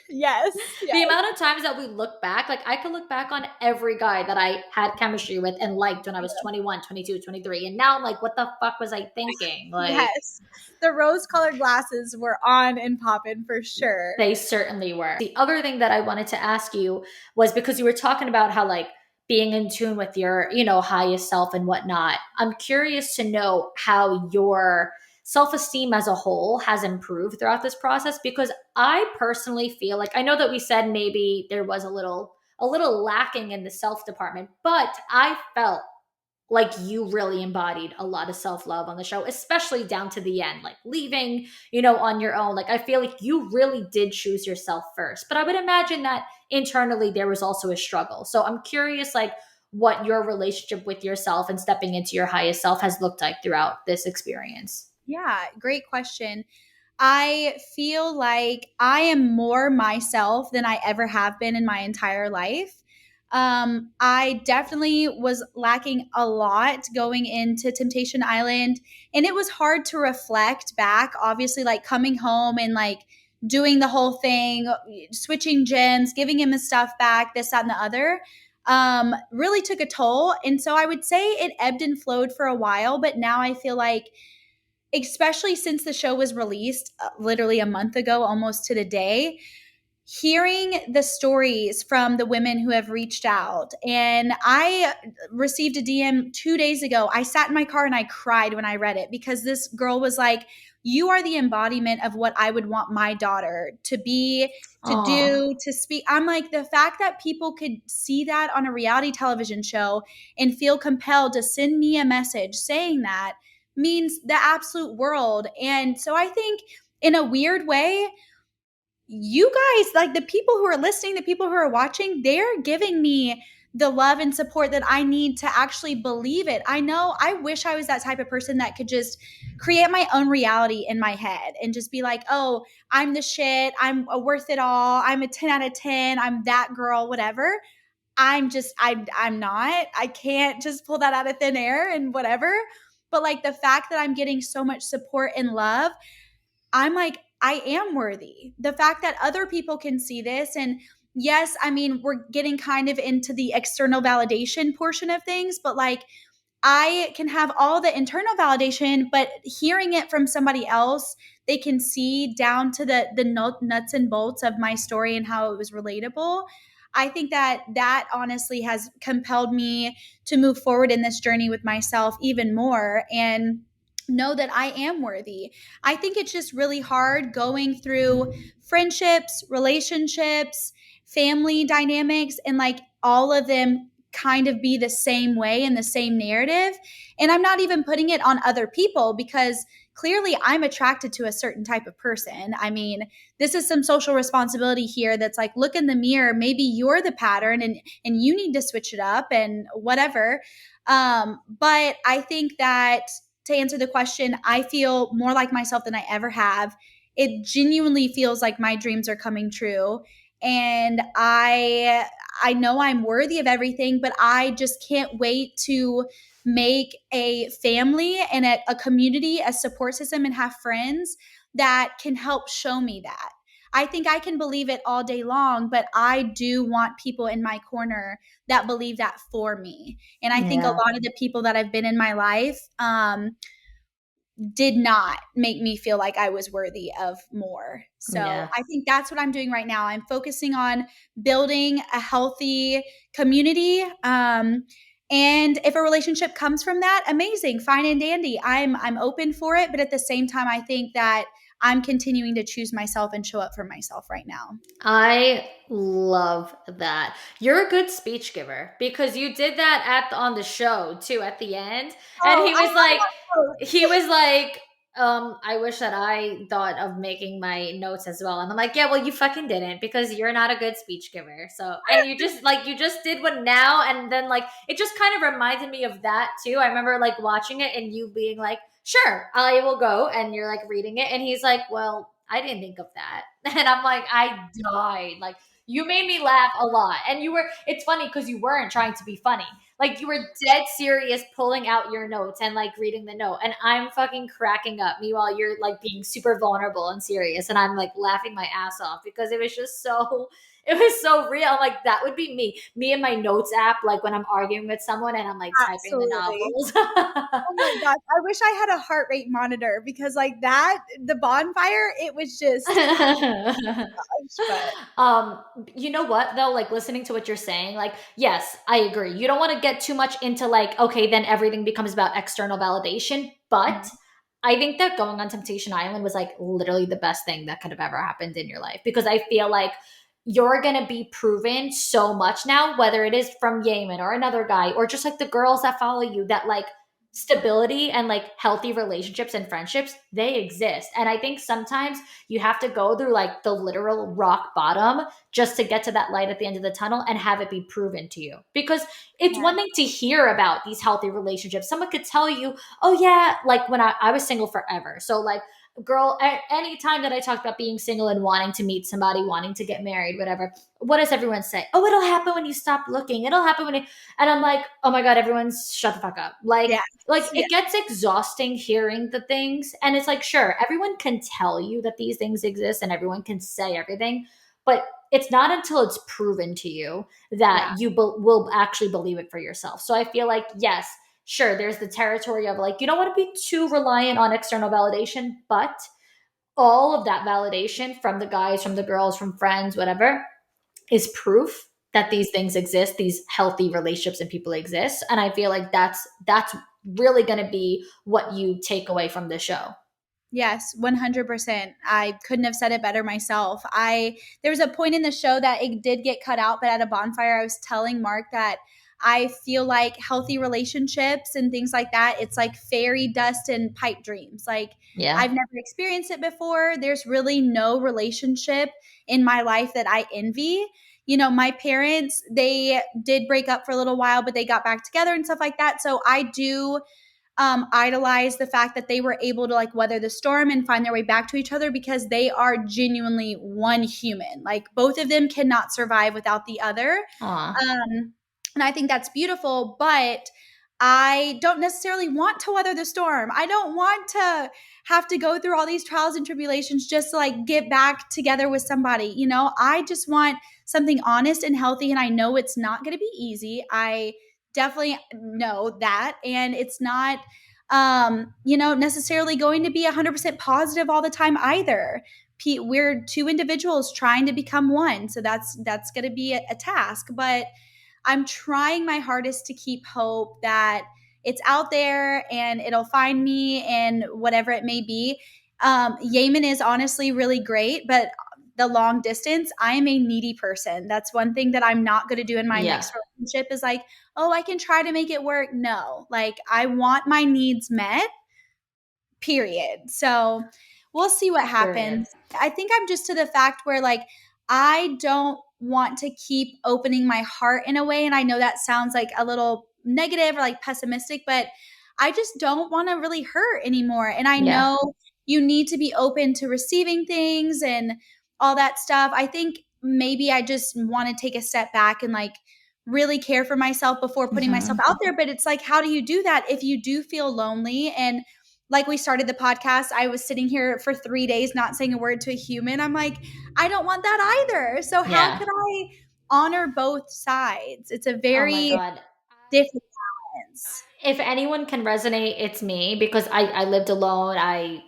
Yes. The amount of times that we look back, like I could look back on every guy that I had chemistry with and liked when I was 21, 22, 23. And now I'm like, what the fuck was I thinking? Like, Yes. The rose-colored glasses were on and popping for sure. they certainly were. The other thing that I wanted to ask you was because you were talking about how, like, being in tune with your, highest self and whatnot. I'm curious to know how your self esteem as a whole has improved throughout this process, because I personally feel like, I know that we said maybe there was a little lacking in the self department, but I felt like you really embodied a lot of self-love on the show, especially down to the end, like leaving, on your own. Like I feel like you really did choose yourself first. But I would imagine that internally there was also a struggle. So I'm curious, like, what your relationship with yourself and stepping into your highest self has looked like throughout this experience. Yeah, great question. I feel like I am more myself than I ever have been in my entire life. I definitely was lacking a lot going into Temptation Island, and it was hard to reflect back. Obviously, like coming home and like doing the whole thing, switching gyms, giving him his stuff back, this, that, and the other. Really took a toll. And so I would say it ebbed and flowed for a while, but now I feel like, especially since the show was released literally a month ago, almost to the day, hearing the stories from the women who have reached out. And I received a DM 2 days ago. I sat in my car and I cried when I read it because this girl was like, you are the embodiment of what I would want my daughter to be, to Aw. do, to speak. I'm like, the fact that people could see that on a reality television show and feel compelled to send me a message saying that means the absolute world. And so I think in a weird way, you guys, like the people who are listening, the people who are watching, they're giving me the love and support that I need to actually believe it. I know I wish I was that type of person that could just create my own reality in my head and just be like, oh, I'm the shit. I'm worth it all. I'm a 10 out of 10. I'm that girl, whatever. I'm not. I can't just pull that out of thin air and whatever. But like the fact that I'm getting so much support and love, I'm like, I am worthy. The fact that other people can see this, and yes, I mean, we're getting kind of into the external validation portion of things, but like I can have all the internal validation, but hearing it from somebody else, they can see down to the nuts and bolts of my story and how it was relatable. I think that honestly has compelled me to move forward in this journey with myself even more and know that I am worthy. I think it's just really hard going through friendships, relationships, family dynamics, and like all of them kind of be the same way and the same narrative. And I'm not even putting it on other people because clearly I'm attracted to a certain type of person. I mean, this is some social responsibility here that's like, look in the mirror, maybe you're the pattern and you need to switch it up and whatever. But I think that to answer the question, I feel more like myself than I ever have. It genuinely feels like my dreams are coming true. And I know I'm worthy of everything, but I just can't wait to make a family and a community, a support system, and have friends that can help show me that. I think I can believe it all day long, but I do want people in my corner that believe that for me. And I think a Yeah. lot of the people that have been in my life did not make me feel like I was worthy of more. So Yeah. I think that's what I'm doing right now. I'm focusing on building a healthy community. And if a relationship comes from that, amazing, fine and dandy. I'm open for it, but at the same time, I think that I'm continuing to choose myself and show up for myself right now. I love that. You're a good speech giver because you did that on the show too at the end. And Oh, I love he was like, I wish that I thought of making my notes as well. And I'm like, yeah, well, you fucking didn't because you're not a good speech giver. So, and you just did one now. And then like, it just kind of reminded me of that too. I remember like watching it and you being like, sure, I will go. And you're like reading it. And he's like, well, I didn't think of that. And I'm like, I died. Like, You made me laugh a lot. And it's funny because you weren't trying to be funny. Like, you were dead serious pulling out your notes and like reading the note. And I'm fucking cracking up. Meanwhile, you're like being super vulnerable and serious. And I'm like laughing my ass off because it was just it was so real. Like, that would be me and my notes app, like when I'm arguing with someone and I'm like typing the Absolutely. novels. Oh my gosh. I wish I had a heart rate monitor because like that, the bonfire, it was just, but um you know what though, like listening to what you're saying, like, yes, I agree, you don't want to get too much into like, okay, then everything becomes about external validation, but I think that going on Temptation Island was like literally the best thing that could have ever happened in your life, because I feel like you're going to be proven so much now, whether it is from Yemen or another guy or just like the girls that follow you, that like stability and like healthy relationships and friendships, they exist. And I think sometimes you have to go through like the literal rock bottom just to get to that light at the end of the tunnel and have it be proven to you. Because it's yeah. one thing to hear about these healthy relationships. Someone could tell you, oh yeah, like when I was single forever. So like, girl, at any time that I talked about being single and wanting to meet somebody, wanting to get married, whatever, what does everyone say? Oh, it'll happen when you stop looking. It'll happen when you, and I'm like, oh my God, everyone's shut the fuck up. Yeah. Like Yeah. it gets exhausting hearing the things. And it's like, sure, everyone can tell you that these things exist and everyone can say everything, but it's not until it's proven to you that Yeah. you will actually believe it for yourself. So I feel like, yes, sure, there's the territory of like, you don't want to be too reliant on external validation, but all of that validation from the guys, from the girls, from friends, whatever, is proof that these things exist, these healthy relationships and people exist. And I feel like that's really going to be what you take away from the show. Yes, 100%. I couldn't have said it better myself. There was a point in the show that it did get cut out, but at a bonfire I was telling Mark that I feel like healthy relationships and things like that, it's like fairy dust and pipe dreams. Like, Yeah. I've never experienced it before. There's really no relationship in my life that I envy. You know, my parents, they did break up for a little while, but they got back together and stuff like that. So I do idolize the fact that they were able to like weather the storm and find their way back to each other, because they are genuinely one human. Like, both of them cannot survive without the other. And I think that's beautiful, but I don't necessarily want to weather the storm. I don't want to have to go through all these trials and tribulations just to like get back together with somebody. You know, I just want something honest and healthy, and I know it's not going to be easy. I definitely know that, and it's not necessarily going to be 100% positive all the time either. We're two individuals trying to become one, so that's going to be a task, but I'm trying my hardest to keep hope that it's out there and it'll find me, and whatever it may be. Yemen is honestly really great, but the long distance, I am a needy person. That's one thing that I'm not going to do in my next relationship, is like, oh, I can try to make it work. No, like, I want my needs met, period. So we'll see what happens. I think I'm just to the fact where like, I don't want to keep opening my heart in a way. And I know that sounds like a little negative or like pessimistic, but I just don't want to really hurt anymore. And I know you need to be open to receiving things and all that stuff. I think maybe I just want to take a step back and like really care for myself before putting myself out there. But it's like, how do you do that if you do feel lonely? And like, we started the podcast, I was sitting here for 3 days not saying a word to a human. I'm like, I don't want that either. So how could I honor both sides? It's a very different balance. If anyone can resonate, it's me, because I lived alone. I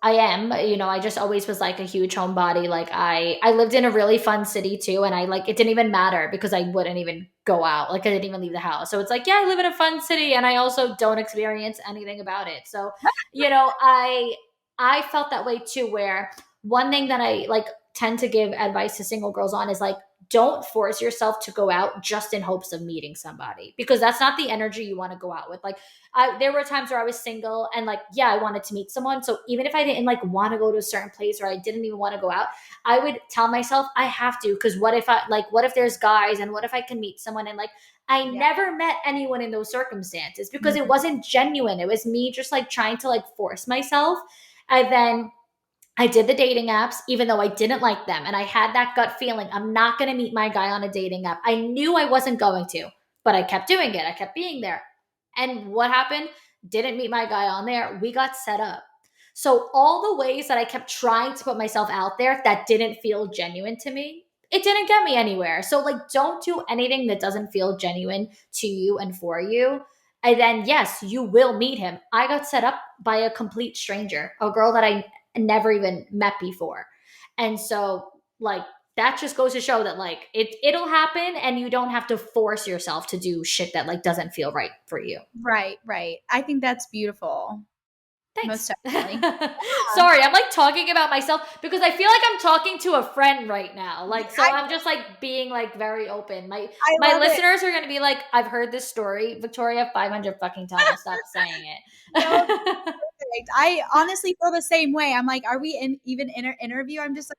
am, I just always was like a huge homebody. Like I lived in a really fun city too. And I like, it didn't even matter because I wouldn't even go out. Like I didn't even leave the house. So it's like, yeah, I live in a fun city and I also don't experience anything about it. So, I felt that way too, where one thing that I like tend to give advice to single girls on is like, don't force yourself to go out just in hopes of meeting somebody, because that's not the energy you want to go out with. Like there were times where I was single and like, yeah, I wanted to meet someone. So even if I didn't like want to go to a certain place or I didn't even want to go out, I would tell myself I have to, because what if there's guys and what if I can meet someone? And like, I never met anyone in those circumstances because it wasn't genuine. It was me just like trying to like force myself. And then I did the dating apps, even though I didn't like them. And I had that gut feeling, I'm not going to meet my guy on a dating app. I knew I wasn't going to, but I kept doing it. I kept being there. And what happened? Didn't meet my guy on there. We got set up. So all the ways that I kept trying to put myself out there that didn't feel genuine to me, it didn't get me anywhere. So like, don't do anything that doesn't feel genuine to you and for you. And then yes, you will meet him. I got set up by a complete stranger, a girl that I never even met before. And so like, that just goes to show that like it'll happen, and you don't have to force yourself to do shit that like doesn't feel right for you. Right. I think that's beautiful. Thanks. Most definitely. Sorry, I'm like talking about myself because I feel like I'm talking to a friend right now. Like, so I'm just like being like very open. My listeners are gonna be like, I've heard this story, Victoria, 500 fucking times. Stop saying it. No, perfect. I honestly feel the same way. I'm like, are we even in an interview? I'm just like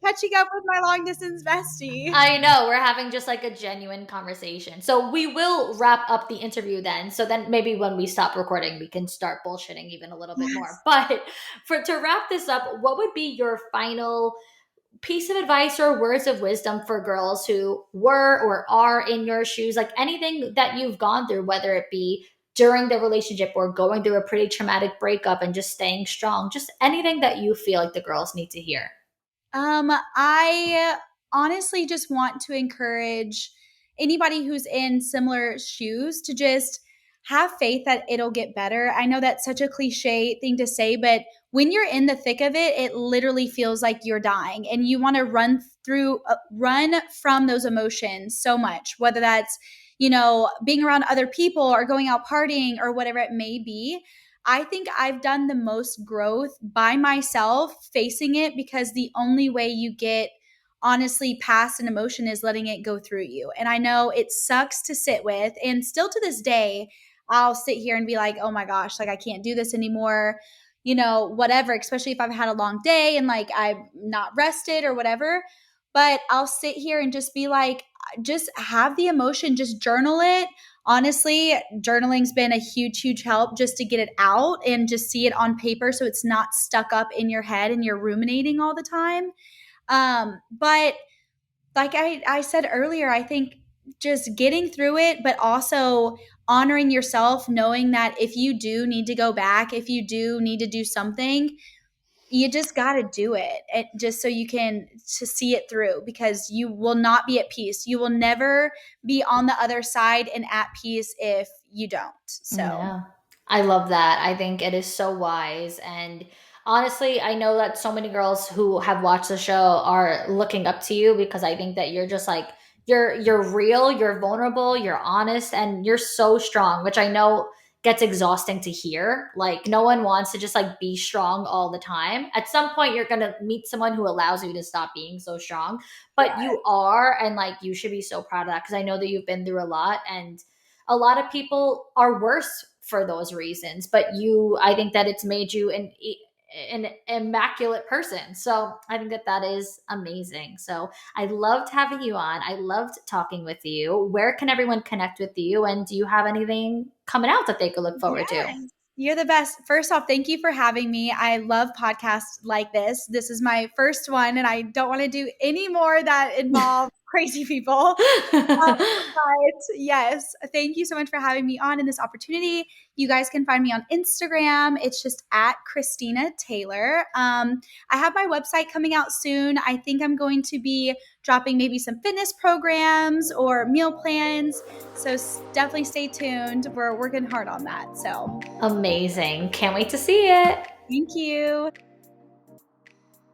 catching up with my long distance bestie. I know, we're having just like a genuine conversation. So we will wrap up the interview then. So then maybe when we stop recording, we can start bullshitting even a little bit more. But to wrap this up, what would be your final piece of advice or words of wisdom for girls who were or are in your shoes? Like anything that you've gone through, whether it be during the relationship or going through a pretty traumatic breakup and just staying strong, just anything that you feel like the girls need to hear. I honestly just want to encourage anybody who's in similar shoes to just have faith that it'll get better. I know that's such a cliche thing to say, but when you're in the thick of it, it literally feels like you're dying, and you want to run from those emotions so much, whether that's, being around other people or going out partying or whatever it may be. I think I've done the most growth by myself facing it, because the only way you get honestly past an emotion is letting it go through you. And I know it sucks to sit with, and still to this day, I'll sit here and be like, oh my gosh, like I can't do this anymore, whatever, especially if I've had a long day and like I'm not rested or whatever. But I'll sit here and just be like, just have the emotion, just journal it. Honestly, journaling's been a huge help just to get it out and just see it on paper so it's not stuck up in your head and you're ruminating all the time. But like I said earlier, I think just getting through it, but also honoring yourself, knowing that if you do need to go back, if you do need to do something, you just got to do it, just so you can to see it through, because you will not be at peace. You will never be on the other side and at peace if you don't. So yeah. I love that. I think it is so wise. And honestly, I know that so many girls who have watched the show are looking up to you, because I think that you're just like, you're real, you're vulnerable, you're honest, and you're so strong, which I know gets exhausting to hear. Like no one wants to just like be strong all the time. At some point you're going to meet someone who allows you to stop being so strong, but you are, and like you should be so proud of that, because I know that you've been through a lot, and a lot of people are worse for those reasons, but I think that it's made you an immaculate person. So I think that is amazing. So I loved having you on. I loved talking with you. Where can everyone connect with you? And do you have anything coming out that they could look forward to? You're the best. First off, thank you for having me. I love podcasts like this. This is my first one, and I don't want to do any more that involve crazy people. But yes, thank you so much for having me on in this opportunity. You guys can find me on Instagram. It's just at Christina Tayler. I have my website coming out soon. I think I'm going to be dropping maybe some fitness programs or meal plans. So definitely stay tuned. We're working hard on that. So amazing. Can't wait to see it. Thank you.